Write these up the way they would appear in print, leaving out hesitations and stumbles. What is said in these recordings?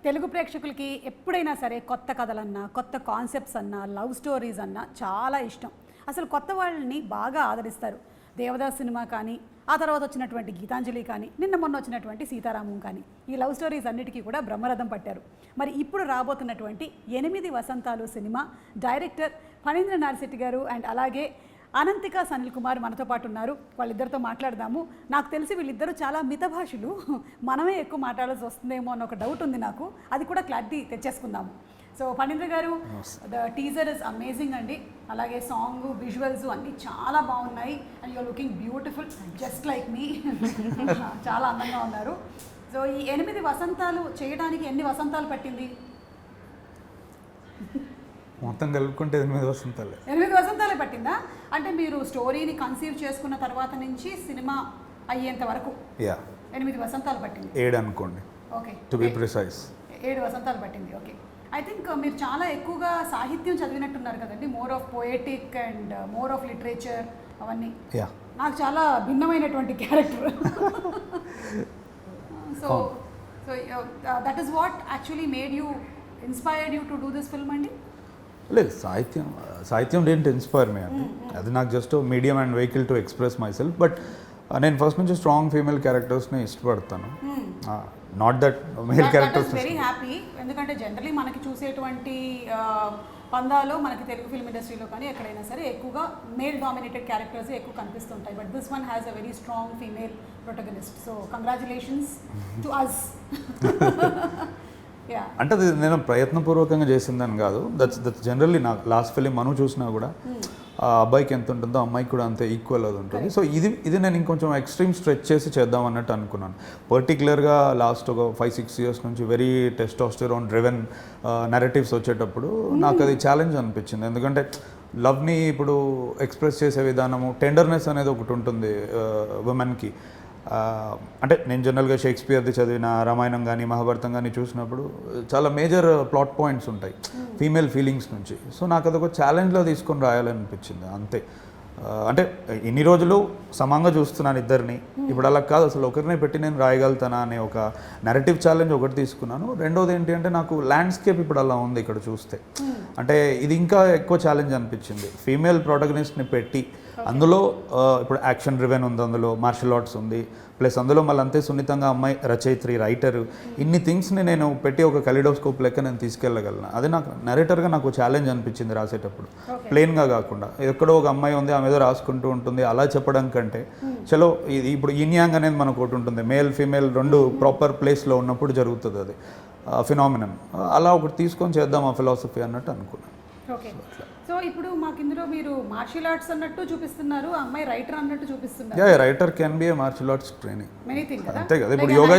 తెలుగు ప్రేక్షకులకి ఎప్పుడైనా సరే కొత్త కథలన్నా కొత్త కాన్సెప్ట్స్ అన్నా లవ్ స్టోరీస్ అన్నా చాలా ఇష్టం. అసలు కొత్త వాళ్ళని బాగా ఆదరిస్తారు. దేవదాస్ సినిమా కానీ, ఆ తర్వాత వచ్చినటువంటి గీతాంజలి కానీ, నిన్న మొన్న వచ్చినటువంటి సీతారామం కానీ, ఈ లవ్ స్టోరీస్ అన్నిటికీ కూడా బ్రహ్మరథం పట్టారు. మరి ఇప్పుడు రాబోతున్నటువంటి 8 వసంతాలు సినిమా డైరెక్టర్ ఫణీంద్ర నారిశెట్టి గారు అండ్ అలాగే అనంతిక సనిల్ కుమార్ మనతో పాటు ఉన్నారు. వాళ్ళిద్దరితో మాట్లాడదాము. నాకు తెలిసి వీళ్ళిద్దరూ చాలా మితభాషులు, మనమే ఎక్కువ మాట్లాడాల్సి వస్తుందేమో అన్న ఒక డౌట్ ఉంది నాకు. అది కూడా క్లారిటీ తెచ్చేసుకుందాము. సో ఫణీంద్ర గారు, ద టీజర్ ఇస్ అమేజింగ్ అండి. అలాగే సాంగ్, విజువల్స్ అన్నీ చాలా బాగున్నాయి. And you're looking beautiful just like me. చాలా అందంగా ఉన్నారు. సో ఈ 8 వసంతాలు చేయడానికి ఎన్ని వసంతాలు పట్టింది? మొత్తం కలుపుకుంటే 8 వసంతాలే. 8 వసంతాలే పట్టిందా? అంటే మీరు స్టోరీని కన్సీవ్ చేసుకున్న తర్వాత నుంచి సినిమా అయ్యేంత వరకు 8 వసంతాలు పట్టింది. 7 అనుకోండి. ఓకే, టు బి ప్రిసైజ్ 7 వసంతాలు పట్టింది. ఓకే, ఐ థింక్ మీరు చాలా ఎక్కువగా సాహిత్యం చదివినట్టున్నారు కదండి. More of poetic and more of literature అవన్నీ. నాకు చాలా భిన్నమైనటువంటి character. So so that is what actually made you inspired you to do this film అండి? లేదు, సాహిత్యం డేంట్ ఇన్స్పైర్ మీ అండి. అది నాకు just medium and vehicle to express myself. But నేను ఫస్ట్ నుంచి స్ట్రాంగ్ ఫీమేల్ క్యారెక్టర్స్ని ఇష్టపడతాను. Not that male characters. Very happy. ఎందుకంటే జనరలీ మనకి చూసేటువంటి పందాలో మనకి తెలుగు ఫిల్మ్ ఇండస్ట్రీలో కానీ ఎక్కడైనా సరే ఎక్కువగా మేల్ డామినేటెడ్ క్యారెక్టర్స్ ఎక్కువ కనిపిస్తుంటాయి. But this one has a very strong female protagonist. So congratulations to us. అంటే అది నేను ప్రయత్నపూర్వకంగా చేసిందని కాదు. దట్స్ జనరల్లీ నాకు లాస్ట్ ఫిలిం మనం చూసినా కూడా ఆ అబ్బాయికి ఎంత ఉంటుందో అమ్మాయికి కూడా అంతే ఈక్వల్ అది ఉంటుంది. సో ఇది నేను ఇంకొంచెం ఎక్స్ట్రీమ్ స్ట్రెచ్ చేసి చేద్దాం అన్నట్టు అనుకున్నాను. పర్టికులర్గా లాస్ట్ ఒక 5-6 ఇయర్స్ నుంచి వెరీ టెస్టోస్టెరాన్ డ్రివెన్ నెరేటివ్స్ వచ్చేటప్పుడు నాకు అది ఛాలెంజ్ అనిపించింది. ఎందుకంటే లవ్ని ఇప్పుడు ఎక్స్ప్రెస్ చేసే విధానము, టెండర్నెస్ అనేది ఒకటి ఉంటుంది ఉమెన్కి. అంటే నేను జనరల్గా షేక్స్పియర్ది చదివిన రామాయణం కానీ మహాభారతం కానీ చూసినప్పుడు చాలా మేజర్ ప్లాట్ పాయింట్స్ ఉంటాయి ఫీమేల్ ఫీలింగ్స్ నుంచి. సో నాకు అదొక ఛాలెంజ్లో తీసుకొని రాయాలనిపించింది అంతే. అంటే ఇన్ని రోజులు సమంగా చూస్తున్నాను ఇద్దరిని, ఇప్పుడు అలా కాదు, అసలు ఒకరినే పెట్టి నేను రాయగలుగుతానా అనే ఒక నెరేటివ్ ఛాలెంజ్ ఒకటి తీసుకున్నాను. రెండోది ఏంటి అంటే నాకు ల్యాండ్స్కేప్ ఇప్పుడు అలా ఉంది ఇక్కడ చూస్తే. అంటే ఇది ఇంకా ఎక్కువ ఛాలెంజ్ అనిపించింది. ఫీమేల్ ప్రొటగనిస్ట్ని పెట్టి అందులో ఇప్పుడు యాక్షన్ డ్రివెన్ ఉంది, అందులో మార్షల్ ఆర్ట్స్ ఉంది, ప్లస్ అందులో మళ్ళీ అంతే సున్నితంగా అమ్మాయి రచయిత్రి, రైటరు, ఇన్ని థింగ్స్ని నేను పెట్టి ఒక కలిడోస్కోప్ లెక్క నేను తీసుకెళ్ళగలను. అది నాకు నరేటర్గా నాకు ఛాలెంజ్ అనిపించింది రాసేటప్పుడు. ప్లెయిన్గా కాకుండా ఎక్కడో ఒక అమ్మాయి ఉంది ఆమె ఏదో రాసుకుంటూ ఉంటుంది అలా చెప్పడం కంటే, చలో ఇది ఇప్పుడు ఇన్యాంగ్ అనేది మనకు ఒకటి ఉంటుంది, మేల్ ఫీమేల్ రెండు ప్రాపర్ ప్లేస్లో ఉన్నప్పుడు జరుగుతుంది అది ఫినామినన్. అలా ఒకటి తీసుకొని చేద్దాం ఆ ఫిలాసఫీ అన్నట్టు అనుకున్నాను. ఓకే, సో ఇప్పుడు మాకు ఇందులో మీరు మార్షల్ ఆర్ట్స్ అన్నట్టు చూపిస్తున్నారు, అమ్మాయి రైటర్ అన్నట్టు చూపిస్తున్నారు. Yeah, writer can be a martial arts training. Many things కదా. అంతే కదా. ఇప్పుడు yoga,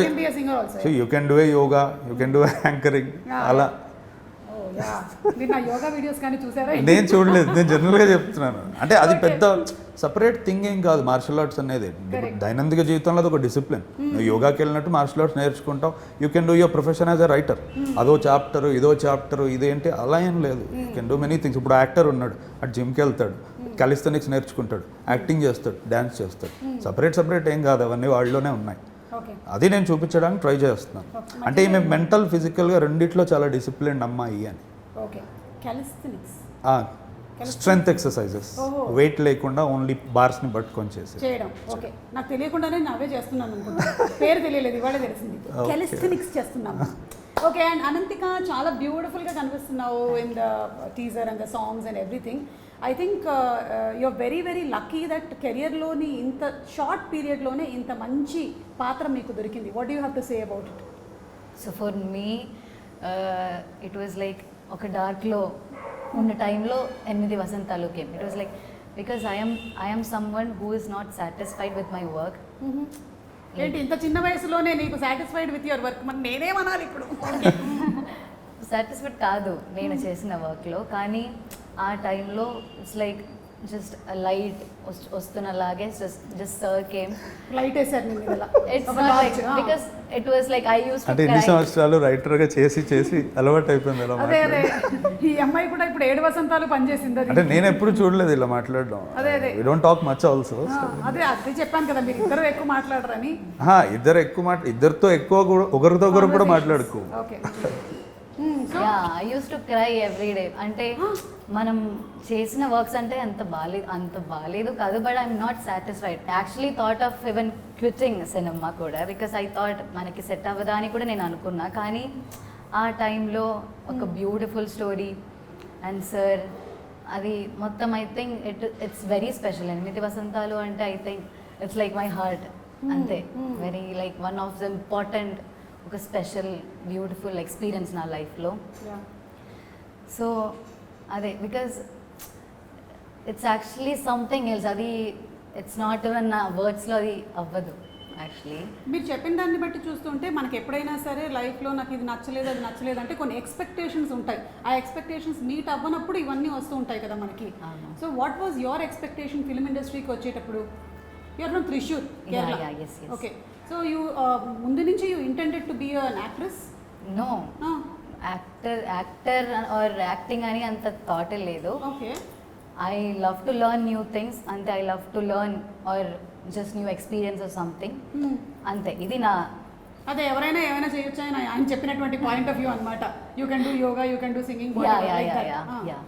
so you can do a yoga, you can do anchoring అలా. యోగా వీడియోస్ కానీ చూసారా? నేను చూడలేదు, నేను జనరల్గా చెప్తున్నాను. అంటే అది పెద్ద సపరేట్ థింగ్ ఏం కాదు మార్షల్ ఆర్ట్స్ అనేది. దైనందిక జీవితంలో అది ఒక డిసిప్లిన్. నువ్వు యోగాకి వెళ్ళినట్టు మార్షల్ ఆర్ట్స్ నేర్చుకుంటావు. You can do your profession as a writer. అదో చాప్టరు ఇదో చాప్టరు ఇదేంటి అలా ఏం లేదు. You can do many things. ఇప్పుడు యాక్టర్ ఉన్నాడు, అటు జిమ్కి వెళ్తాడు, కాలిస్థెనిక్స్ నేర్చుకుంటాడు, యాక్టింగ్ చేస్తాడు, డ్యాన్స్ చేస్తాడు. సపరేట్ ఏం కాదు, అవన్నీ వాళ్ళలోనే ఉన్నాయి. అది నేను చూపించడానికి ట్రై చేస్తున్నాను. అంటే ఈమె మెంటల్ ఫిజికల్గా రెండిట్లో చాలా డిసిప్లిన్ అమ్మాయి అని. స్ట్రెంగ్త్ ఎక్సర్సైజెస్, వెయిట్ లేకుండా ఓన్లీ బార్స్ని పట్టుకొని చేయడం. ఓకే, నాకు తెలియకుండానే నావే చేస్తున్నాను అనుకుంటున్నాను, పేరు తెలియలేదు, ఇవాళ తెలిసింది. కాలిస్థెనిక్స్ చేస్తున్నాను. ఓకే, అండ్ అనంతిక చాలా బ్యూటిఫుల్గా కనిపిస్తున్నావు in the teaser and the songs and everything. I think you're very very lucky that కెరియర్లోని ఇంత షార్ట్ పీరియడ్లోనే ఇంత మంచి పాత్ర మీకు దొరికింది. What you have to say about it? So for me it was like ఒక డార్క్లో ఉన్న టైంలో 8 Vasantalu came. It was like because I'm someone who is not satisfied with my work. ఏంటి ఇంత చిన్న వయసులోనే నీకు సాటిస్ఫైడ్ విత్ యువర్ వర్క్? మరి నేనేమనాలి ఇప్పుడు? సాటిస్ఫైడ్ కాదు నేను చేసిన వర్క్లో, కానీ ఆ టైంలో ఇట్స్ లైక్ జస్ట్ లైట్ వస్తున్నలాగే జస్ట్ సర్ కేమ్. లైట్ వేసారు నేను ఇలా ఇట్స్ ఒక not like torch, because it was like I use to అంటే ఎన్ని సంవత్సరాలు రైటర్గా చేసి చేసి అలవాటు అయిపోయింది ఇలా అదే అదే మాట్లాడడం. ఈ అమ్మాయి కూడా ఇప్పుడు 7 వసంతాలు పనిచేసింది అది అంటే నేను ఎప్పుడు చూడలేదు ఇలా మాట్లాడడం. అదే, అదే. We don't talk much also. అదే అదే చెప్పాను కదా మీరు ఇద్దరు ఎక్కువ మాట్లాడరని. ఇద్దరు ఎక్కువ ఇద్దరితో ఎక్కువ కూడా ఒకరితో ఒకరు కూడా మాట్లాడుకో. Okay yeah I use to cry every day. అంటే మనం చేసిన వర్క్స్ అంటే అంత బాగాలేదు కాదు, but I'm not satisfied. Actually thought of even quitting cinema కూడా, బికాస్ ఐ థాట్ మనకి సెట్ అవ్వదా అని కూడా నేను అనుకున్నా. కానీ ఆ టైంలో ఒక బ్యూటిఫుల్ స్టోరీ అండ్ సార్ అది మొత్తం I think it's very special. 8 Vasantalu అంటే I think it's like my heart అంతే. Very like one of the important ఒక స్పెషల్ బ్యూటిఫుల్ ఎక్స్పీరియన్స్ నా లైఫ్లో. సో అదే because it's actually something else. అది ఇట్స్ నాట్ ఈవెన్ నా వర్డ్స్లో అది అవ్వదు యాక్చువల్లీ. మీరు చెప్పిన దాన్ని బట్టి చూస్తుంటే మనకి ఎప్పుడైనా సరే లైఫ్లో నాకు ఇది నచ్చలేదు అది నచ్చలేదు అంటే కొన్ని ఎక్స్పెక్టేషన్స్ ఉంటాయి. ఆ ఎక్స్పెక్టేషన్స్ మీట్ అవ్వనప్పుడు ఇవన్నీ వస్తూ ఉంటాయి కదా మనకి. So what was your expectation film ఇండస్ట్రీకి వచ్చేటప్పుడు? You're from Thrissur, Kerala. Okay, so you ముందు నుంచి you intended to be an actress? No, actor or acting అని అంత థాట్ లేదు. Okay, I love to learn new things అంతే. I love to learn or just new experience or something అంతే. ఇది నా అదే ఎవరైనా ఏమైనా చేయొచ్చు అని ఆయన చెప్పినటువంటి పాయింట్ ఆఫ్ వ్యూ అనమాట. You can do yoga, you can do singing. Yeah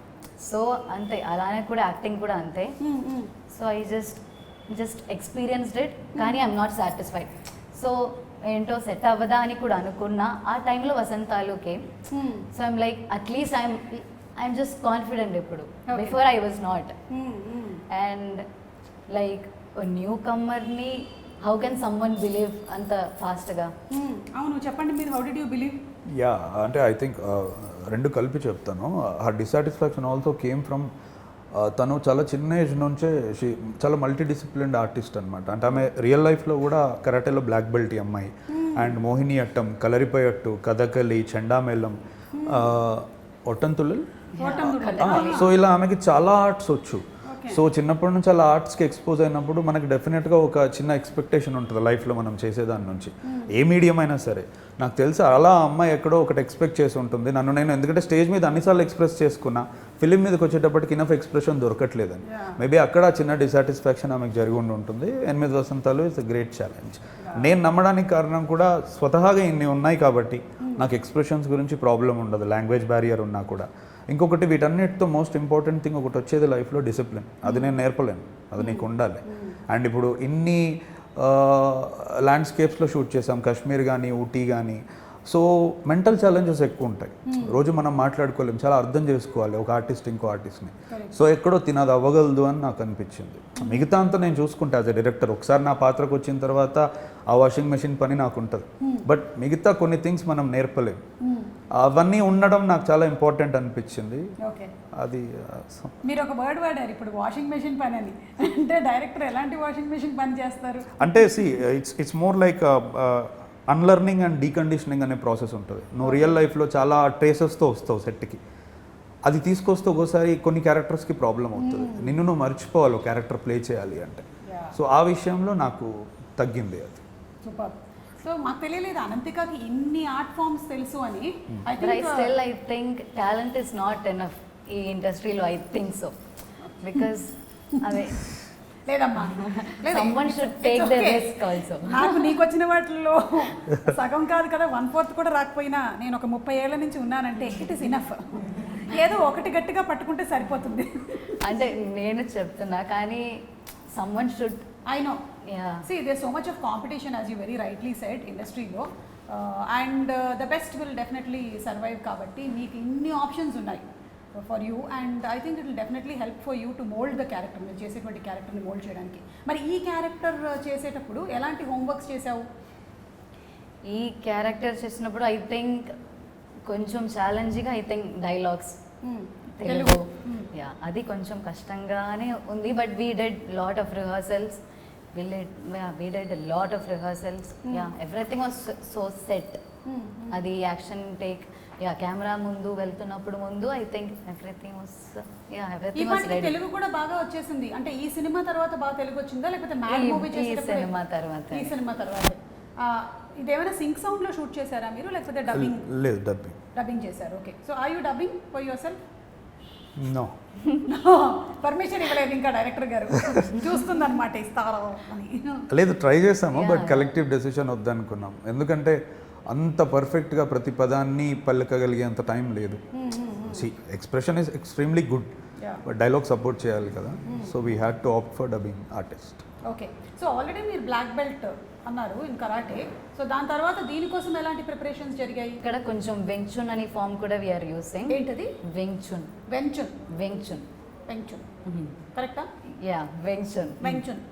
so అంతే. అలానే కూడా యాక్టింగ్ కూడా అంతే. So I just experienced it, కానీ ఐఎమ్ నాట్ సాటిస్ఫైడ్. సో ఏంటో సెట్ అవ్వదా అని కూడా అనుకున్నా. ఆ టైంలో Vasantalu came. So I'm like at least I'm just confident ఇప్పుడు. Before I was not. And like new కమ్మర్ని హౌ కెన్ సమ్వన్ బిలీవ్ అంత ఫాస్ట్గా? అవును, చెప్పండి మీరు. How did you believe? Yeah అంటే ఐ థింక్ రెండు కలిపి చెప్తాను. Her dissatisfaction also came from తను చాలా చిన్న ఏజ్ నుంచే చాలా మల్టీ డిసిప్లిన్డ్ ఆర్టిస్ట్ అనమాట. అంటే ఆమె రియల్ లైఫ్లో కూడా కరాటేలో బ్లాక్ బెల్ట్ ఈ అమ్మాయి. అండ్ మోహిని అట్టం, కలరిపయట్టు, కథకలి, చెండామేళం, ఒట్టంతుళ్ళల్. సో ఇలా ఆమెకి చాలా ఆర్ట్స్ వచ్చు. సో చిన్నప్పటి నుంచి అలా ఆర్ట్స్కి ఎక్స్పోజ్ అయినప్పుడు మనకి డెఫినెట్గా ఒక చిన్న ఎక్స్పెక్టేషన్ ఉంటుంది లైఫ్లో మనం చేసేదాని నుంచి, ఏ మీడియం అయినా సరే. నాకు తెలిసి అలా అమ్మాయి ఎక్కడో ఒకటి ఎక్స్పెక్ట్ చేసి ఉంటుంది నన్ను నేను, ఎందుకంటే స్టేజ్ మీద అన్నిసార్లు ఎక్స్ప్రెస్ చేసుకున్నా, ఫిలిం మీదకి వచ్చేటప్పటికి ఇనఫ్ ఎక్స్ప్రెషన్ దొరకట్లేదని. మేబీ అక్కడ చిన్న డిసాటిస్ఫాక్షన్ ఆమెకు జరిగి ఉండి ఉంటుంది. 8 వసంతాలు ఇట్స్ అ గ్రేట్ ఛాలెంజ్. నేను నమ్మడానికి కారణం కూడా స్వతహాగా ఇన్ని ఉన్నాయి కాబట్టి నాకు ఎక్స్ప్రెషన్స్ గురించి ప్రాబ్లం ఉండదు, లాంగ్వేజ్ బ్యారియర్ ఉన్నా కూడా. ఇంకొకటి వీటన్నిటితో మోస్ట్ ఇంపార్టెంట్ థింగ్ ఒకటి వచ్చేది లైఫ్లో డిసిప్లిన్. అది నేను నేర్పలేను, అది నీకు ఉండాలి. అండ్ ఇప్పుడు ఇన్ని ల్యాండ్స్కేప్స్లో షూట్ చేసాం, కాశ్మీర్ కానీ ఊటీ కానీ. సో మెంటల్ ఛాలెంజెస్ ఎక్కువ ఉంటాయి. రోజు మనం మాట్లాడుకోలేం, చాలా అర్థం చేసుకోవాలి ఒక ఆర్టిస్ట్ ఇంకో ఆర్టిస్ట్ని. సో ఎక్కడో తినది అవ్వగలదు అని నాకు అనిపించింది. మిగతా అంతా నేను చూసుకుంటా యాజ్ ఎ డైరెక్టర్. ఒకసారి నా పాత్రకు వచ్చిన తర్వాత ఆ వాషింగ్ మెషిన్ పని నాకు ఉంటుంది. బట్ మిగతా కొన్ని థింగ్స్ మనం నేర్పలేం. అవన్నీ ఉండడం నాకు చాలా ఇంపార్టెంట్ అనిపించింది. అది మీరు ఒక వర్డ్ వాడారు ఇప్పుడు, వాషింగ్ మెషిన్ పని అని. అంటే డైరెక్టర్ ఎలాంటి వాషింగ్ మెషిన్ పని చేస్తారు అంటే it's more like unlearning and deconditioning అనే ప్రాసెస్ ఉంటుంది. నువ్వు రియల్ లైఫ్లో చాలా ట్రేసెస్తో వస్తావు సెట్కి, అది తీసుకొస్తే ఒక్కోసారి కొన్ని క్యారెక్టర్స్కి ప్రాబ్లం అవుతుంది. నిన్ను నువ్వు మర్చిపోవాలి ఒక క్యారెక్టర్ ప్లే చేయాలి అంటే. సో ఆ విషయంలో నాకు తగ్గింది అది. సూపర్. సో మాకు తెలియలేదు అనంతికకి ఇన్ని ఆర్ట్ ఫామ్స్ తెలుసు అని. I think talent is not enough ఈ ఇండస్ట్రీలో. ఐ థింక్ సో, బికాస్ అదే లేదమ్మా, someone should take the risk also. నాకు నీకు వచ్చిన వాటిల్లో సగం కాదు కదా 1/4 కూడా రాకపోయినా నేను ఒక 30 ఏళ్ల నుంచి ఉన్నానంటే ఇట్ ఈస్ ఇనఫ్. ఏదో ఒకటి గట్టిగా పట్టుకుంటే సరిపోతుంది. అంటే నేను చెప్తున్నా కానీ someone should. I know. Yeah. See, there's so much of competition, as you very rightly said, industry-లో. And the best will definitely survive కాబట్టి మీకు ఇన్ని ఆప్షన్స్ ఉన్నాయి for you. And I think it will definitely help for you to mould the character. మీరు చేసేటువంటి క్యారెక్టర్ని mould చేయడానికి. మరి ఈ క్యారెక్టర్ చేసేటప్పుడు ఎలాంటి హోంవర్క్స్ చేసావు? ఈ క్యారెక్టర్ చేసినప్పుడు ఐ థింక్ కొంచెం challenging. I think dialogues Telugu, yeah అది కొంచెం కష్టంగానే ఉంది. But we did lot of rehearsals. We did a lot of rehearsals. Yeah, everything was so set. అది యాక్షన్ టేక్ యా కెమెరా ముందు వెళ్తున్నప్పుడు ముందు I think everything was yeah ఈ everything was పాటికి రెడీ. తెలుగు కూడా బాగా వచ్చేసింది. అంటే ఈ సినిమా తర్వాత బాగా తెలుగు వచ్చిందా లేకపోతే మ్యాడ్ మూవీ ఈ చేసేటప్పుడు? సినిమా తర్వాత ఈ సినిమా తర్వాత ఇదేమైనా సింక్ సౌండ్ లో షూట్ చేశారా మీరు లేకపోతే డబ్బింగ్? లేదు, డబ్బింగ్. డబ్బింగ్ చేశారు. Okay. So are you dubbing for yourself? No, permission ఇవ్వలేదు ఇంకా డైరెక్టర్ గారు. చూస్తుందన్నమాట ఇస్తారో అని. లేదు, ట్రై చేసాము బట్ కలెక్టివ్ డెసిషన్ వద్దనుకున్నాం. ఎందుకంటే అంత పర్ఫెక్ట్గా ప్రతి పదాన్ని పలకగలిగేంత టైం లేదు. Expression is extremely good, but dialogue support చేయాలి కదా. So we had to opt for dubbing artist. Okay. So already మీరు బ్లాక్ బెల్ట్ అన్నారు ఇన్ కరాటే. సో దాని తర్వాత దీనికోసం ఎలాంటి ప్రిపరేషన్స్ జరిగాయి? ఇక్కడ కొంచెం వెంగ్చున్ అని ఫామ్ కూడా వి ఆర్ యూజింగ్. ఏంటది? వెంగ్చున్. వెంచున్. వెంగ్చున్. వెంచున్ కరెక్టా? Yeah Wing Chun. Wing Chun.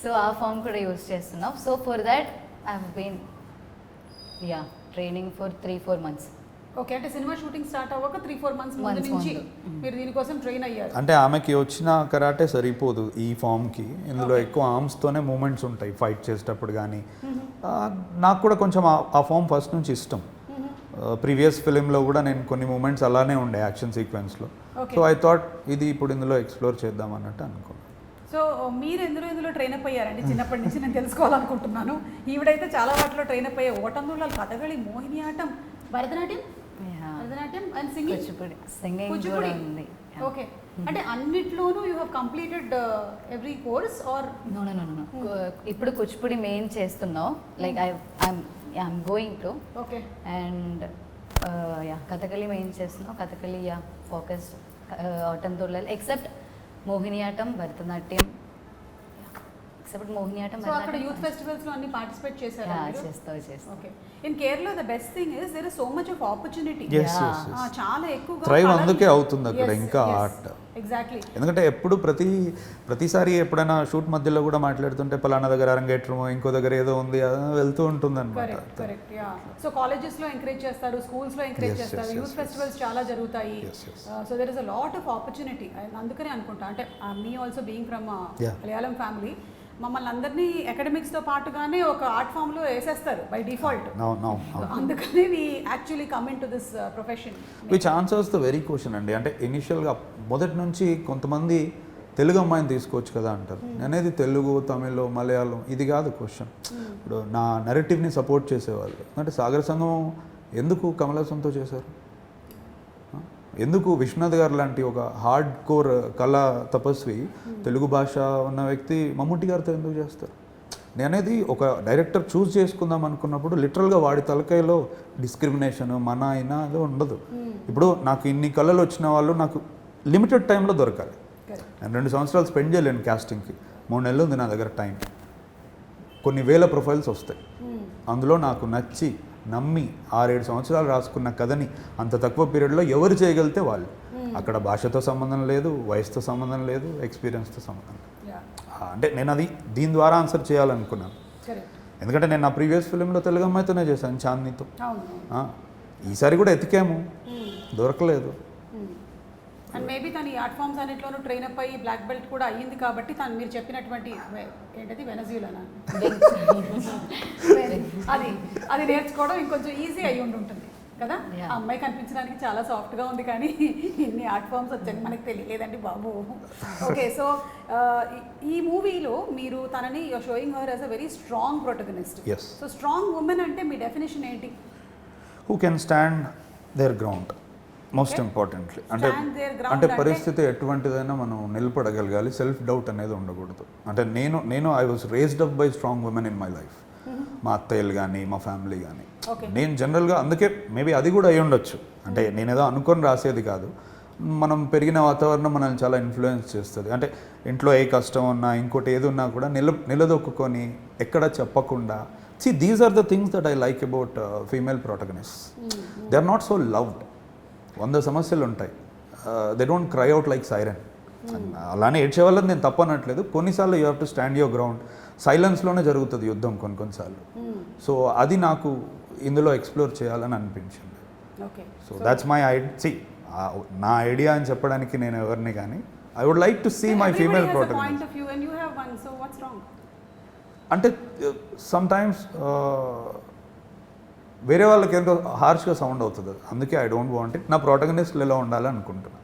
So uh form కూడా యూజ్ చేస్తున్నాం. So for that I have been yeah training for 3-4 months. Okay. అంటే సినిమా షూటింగ్ స్టార్ట్ అవ్వక 3-4 months ముందు Months నుంచి ముందు. మీరు దీనికోసం ట్రైన్ అయ్యారు. అంటే ఆమెకి వచ్చిన కరాటే సరిపోదు ఈ ఫామ్కి. ఇందులో ఎక్కువ ఆర్మ్స్తోనే మూమెంట్స్ ఉంటాయి ఫైట్ చేసేటప్పుడు కానీ. నాకు కూడా కొంచెం ఆ ఫామ్ ఫస్ట్ నుంచి ఇష్టం. ప్రీవియస్ ఫిలింలో కూడా నేను కొన్ని మూమెంట్స్ అలానే ఉండే యాక్షన్ సీక్వెన్స్లో. Okay. సో ఐ థాట్ ఇది ఇప్పుడు ఇందులో ఎక్స్ప్లోర్ చేద్దాం అన్నట్టు అనుకున్నాను. సో మీరు ఎందులో ట్రైన్ అప్ అయ్యారండి? చిన్నప్పటి నుంచి నేను తెలుసుకోవాలనుకుంటున్నాను. ఈవిడైతే చాలా వాటిలో ట్రైన్ అప్ అయ్యాయి. ఓటందుల, Kathakali, Mohiniyattam, Bharatanatyam, Bharatanatyam and singing. Kuchipudi singing కూడా ఉంది. ఓకే. అంటే అన్నిట్లోనూ you have completed every course or? No no no no ఇప్పుడు కూచిపూడి మెయిన్ చేస్తున్నాం. Like I'm going to. Okay. And yeah Kathakali main చేస్తున్నాం. కథకళి యా ఫోకస్ ఆటంతులలో except Mohiniyattam, Bharatanatyam. Except Mohiniyattam, so అక్కడ యూత్ ఫెస్టివల్స్ లో అన్ని పార్టిసిపేట్ చేశారా మీరు? చేస్తాం. Okay. In Kerala the best thing is there is so much of opportunity. Yes, yes, yes. చాలా ఎక్కువగా థ్రైవ్ అందుకే అవుతుంది అక్కడ ఇంకా ఆర్ట్. ఎగ్జాక్ట్లీ. ఎందుకంటే ఎప్పుడు ప్రతిసారి ఎప్పుడైనా షూట్ మధ్యలో కూడా మాట్లాడుతుంటే పలానా దగ్గర అరంగేట్రమో ఇంకో దగ్గర ఏదో ఉంది వెళ్తూ ఉంటుంది అనమాట. కరెక్ట్. యా. సో కాలేజెస్ లో ఎంకరేజ్ చేస్తారు, స్కూల్స్ లో ఎంకరేజ్ Yes, చేస్తారు, yes, యూత్ yes, ఫెస్టివల్స్ చాలా జరుగుతాయి. Yes, yes. So there is a lot of opportunity. అందుకనే అనుకుంటా. అంటే me also being from Yeah. Malayalam family, మమ్మల్ని అందరినీ అకాడమిక్స్తో పాటుగానే ఒక ఆర్ట్ ఫామ్లో వేసేస్తారు బై డిఫాల్ట్. No. అందుకనే we actually come into this profession. Which answers the very question అండి. అంటే ఇనిషియల్గా మొదటి నుంచి కొంతమంది తెలుగు అమ్మాయిని తీసుకోవచ్చు కదా అంటారు. అనేది తెలుగు, తమిళ్, మలయాళం ఇది కాదు క్వశ్చన్. ఇప్పుడు నా నెరేటివ్ని సపోర్ట్ చేసేవాళ్ళు. అంటే సాగర సంగమం ఎందుకు కమల్ హాసన్తో చేశారు? ఎందుకు విశ్వనాథ్ గారు లాంటి ఒక హార్డ్ కోర్ కళా తపస్వి తెలుగు భాష ఉన్న వ్యక్తి మమ్ముట్టి గారితో ఎందుకు చేస్తారు? నేను అనేది ఒక డైరెక్టర్ చూస్ చేసుకుందాం అనుకున్నప్పుడు లిటరల్గా వాడి తలకాయలో డిస్క్రిమినేషన్ మన అయినా అది ఉండదు. ఇప్పుడు నాకు ఇన్ని కళలు వచ్చిన వాళ్ళు నాకు లిమిటెడ్ టైంలో దొరకాలి. నేను 2 సంవత్సరాలు స్పెండ్ చేయలేను క్యాస్టింగ్కి. 3 నెలలు ఉంది నా దగ్గర టైం. కొన్ని వేల ప్రొఫైల్స్ వస్తాయి. అందులో నాకు నచ్చి నమ్మి 6-7 సంవత్సరాలు రాసుకున్న కథని అంత తక్కువ పీరియడ్లో ఎవరు చేయగలిగితే వాళ్ళు. అక్కడ భాషతో సంబంధం లేదు, వయసుతో సంబంధం లేదు, ఎక్స్పీరియన్స్తో సంబంధం లేదు. అంటే నేను అది దీని ద్వారా ఆన్సర్ చేయాలనుకున్నాను. ఎందుకంటే నేను నా ప్రీవియస్ ఫిలింలో తెలుగు అమ్మాయితోనే చేశాను, చాందినితో. ఈసారి కూడా ఎతికాము, దొరకలేదు. అండ్ మేబీ తను ఈ ఆర్ట్ ఫామ్స్ అన్నింటిలోనూ ట్రైన్ అప్ అయ్యి బ్లాక్ బెల్ట్ కూడా అయ్యింది కాబట్టి తను మీరు చెప్పినటువంటి ఏంటది వెనజ్యూలానా అది నేర్చుకోవడం ఇంకొంచెం ఈజీ అయ్యి ఉంటుంది కదా. ఆ అమ్మాయి కనిపించడానికి చాలా సాఫ్ట్గా ఉంది కానీ ఇన్ని ఆర్ట్ ఫామ్స్ వచ్చాయి మనకు తెలియలేదండి బాబు. ఓకే. సో ఈ మూవీలో మీరు తనని you're showing her as a very strong protagonist. So strong women అంటే మీ డెఫినేషన్ ఏంటి? Who can stand their ground most importantly. అంటే పరిస్థితి ఎటువంటిదైనా మనం నిలబడగలగాలి. సెల్ఫ్ డౌట్ అనేది ఉండకూడదు. అంటే నేను I was raised up by strong women in my life. మా అత్తయ్యలు కానీ మా ఫ్యామిలీ కానీ. నేను జనరల్గా అందుకే మేబీ అది కూడా అయి ఉండొచ్చు. అంటే నేనేదో అనుకొని రాసేది కాదు. మనం పెరిగిన వాతావరణం మనల్ని చాలా ఇన్ఫ్లుయెన్స్ చేస్తుంది. అంటే ఇంట్లో ఏ కష్టం ఉన్నా ఇంకోటి ఏది ఉన్నా కూడా నిలదొక్కుని ఎక్కడ చెప్పకుండా. These are the things that I like about female protagonist. They are not so loved. 100 సమస్యలు ఉంటాయి. They don't cry out like siren. అలానే ఏడ్చే వాళ్ళని నేను తప్పనట్లేదు. కొన్నిసార్లు you have to stand your ground. సైలెన్స్లోనే జరుగుతుంది యుద్ధం కొన్నిసార్లు. సో అది నాకు ఇందులో ఎక్స్ప్లోర్ చేయాలని అనిపించింది. సో దాట్స్ మై నా ఐడియా అని చెప్పడానికి నేను ఎవరిని కానీ I would like to see my female protagonist. అంటే సమ్ టైమ్స్ వేరే వాళ్ళకి ఎంతో హార్ష్గా సౌండ్ అవుతుంది అది. అందుకే ఐ డోంట్ వాంట్ ఇట్. నా ప్రోటగనిస్ట్లు ఎలా ఉండాలి అనుకుంటున్నాను.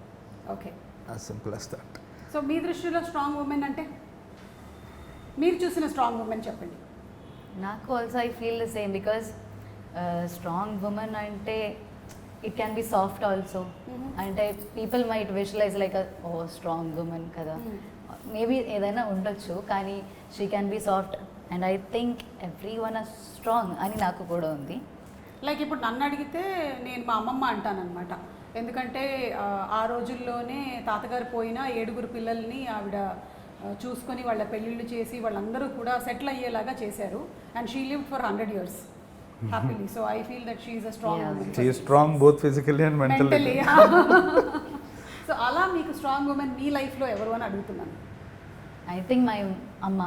Okay. As simple as that. So మీ దృష్టిలో స్ట్రాంగ్ ఉమెన్ అంటే మీరు చూసిన స్ట్రాంగ్ ఉమెన్ చెప్పండి. నాకు also I feel the same because strong women అంటే it can be soft also. అంటే పీపుల్ మైట్ విజువలైజ్ లైక్ ఓ స్ట్రాంగ్ ఉమెన్ కదా, మేబీ ఏదైనా ఉండొచ్చు, కానీ she can be soft and I think everyone are strong అని నాకు కూడా ఉంది. లైక్ ఇప్పుడు నన్ను అడిగితే నేను మా అమ్మమ్మ అంటానన్నమాట. ఎందుకంటే ఆ రోజుల్లోనే తాతగారు పోయిన 7 పిల్లల్ని ఆవిడ చూసుకొని వాళ్ళ పెళ్ళిళ్ళు చేసి వాళ్ళందరూ కూడా సెటిల్ అయ్యేలాగా చేశారు. And she lived for 100 years happily. So I feel that she is a strong woman. She is strong both physically and mentally. So అలా మీకు స్ట్రాంగ్ ఉమెన్ మీ లైఫ్లో ఎవరు అని అడుగుతున్నాను. ఐ థింక్ మై అమ్మ.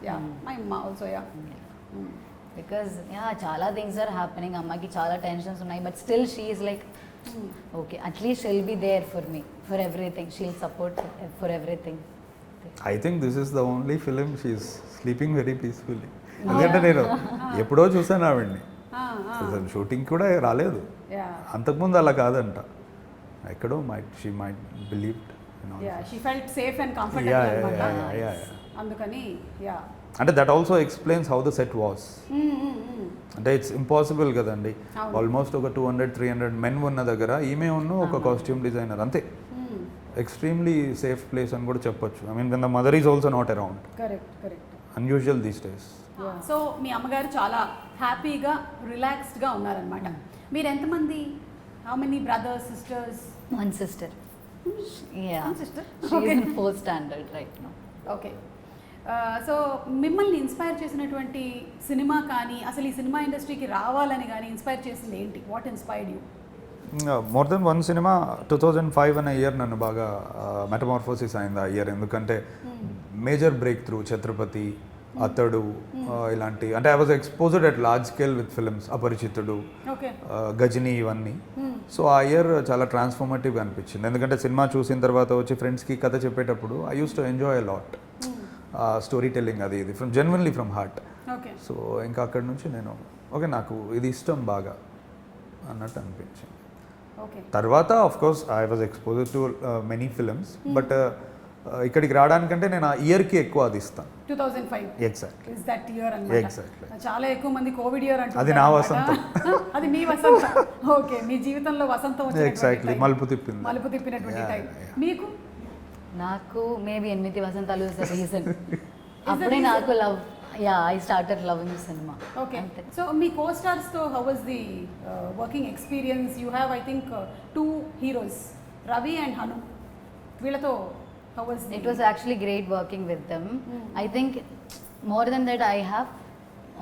యా మై అమ్మ ఆల్సో. యా బికాజ్ చాలా థింగ్స్ ఆర్ హ్యాపెనింగ్, అమ్మకి చాలా టెన్షన్స్ ఉన్నాయి, but still she is like okay at least she'll be there for me for everything, she'll support for everything. I think this is the only film she is sleeping very peacefully. ఎందుకంటే నేను ఎప్పుడో చూసాను ఆవిడ్ని, అసలు shooting కూడా రాలేదు. అంతకుముందు అలా కాదంట, ఎక్కడో she might believed. She felt safe and comfortable. అందుకని యా అంటే that also explains how the set was. అంటే ఇట్స్ ఇంపాసిబుల్ కదండి, ఆల్మోస్ట్ ఒక 200-300 మెన్ ఉన్న దగ్గర ఈమె ఒక కాస్ట్యూమ్ డిజైనర్ అంతే. ఎక్స్ట్రీమ్లీ సేఫ్ ప్లేస్ అని కూడా చెప్పొచ్చు. I mean when the mother is also not around. Correct. Unusual these days. So మీ అమ్మగారు చాలా హ్యాపీగా రిలాక్స్డ్గా ఉన్నారనమాట. మీరు ఎంతమంది? How many brothers, sisters? One sister. Yeah. One sister? She Okay. is in 4th standard right now. Okay. So మిమ్మల్ని inspire చేసినటువంటి సినిమా కానీ, అసలు ఈ సినిమా ఇండస్ట్రీకి రావాలని కానీ ఇన్స్పైర్ చేసింది ఏంటి? What inspired you? More than one cinema. 2005 అనే ఇయర్ నన్ను బాగా మెటమార్ఫోసిస్ అయింది ఆ ఇయర్. ఎందుకంటే major break through Chhatrapati, Athadu ఇలాంటి, అంటే I was exposed at large scale with films, Aparichitudu, Ghajini, ఇవన్నీ. సో ఆ ఇయర్ చాలా ట్రాన్స్ఫార్మేటివ్గా అనిపించింది. ఎందుకంటే సినిమా చూసిన తర్వాత వచ్చి ఫ్రెండ్స్కి కథ చెప్పేటప్పుడు I use to enjoy a lot story telling, అది ఇది from genuinely from heart. So ఇంకా అక్కడి నుంచి నేను ఓకే నాకు ఇది ఇష్టం బాగా అన్నట్టు అనిపించింది. తర్వాత of course I was exposed to many films, but ఇక్కడికి రావడానికంటే నేను ఆ ఇయర్కి ఎక్కువ అది ఇస్తాను. 2005 ఎగ్జాక్ట్లీ ఇస్ దట్ ఇయర్ అన్నమాట. ఎగ్జాక్ట్లీ. చాలా ఎక్కువ మంది కోవిడ్ ఇయర్ అంటారు. అది నా వసంతం. అది మీ వసంతం. ఓకే, మీ జీవితంలో వసంతం వచ్చినటువంటి ఎగ్జాక్ట్లీ టైం. మలుపు తిప్పినటువంటి టైం. మీకు? నాకు maybe 8 Vasanthalu is the reason. అప్పుడే నాకు love, I started loving cinema. Okay. So మీ కో స్టార్స్తో how was the working experience? You have I think 2 heroes, Ravi and Hanu. వీళ్ళతో how was it? Was actually great working with them. I think more than that I have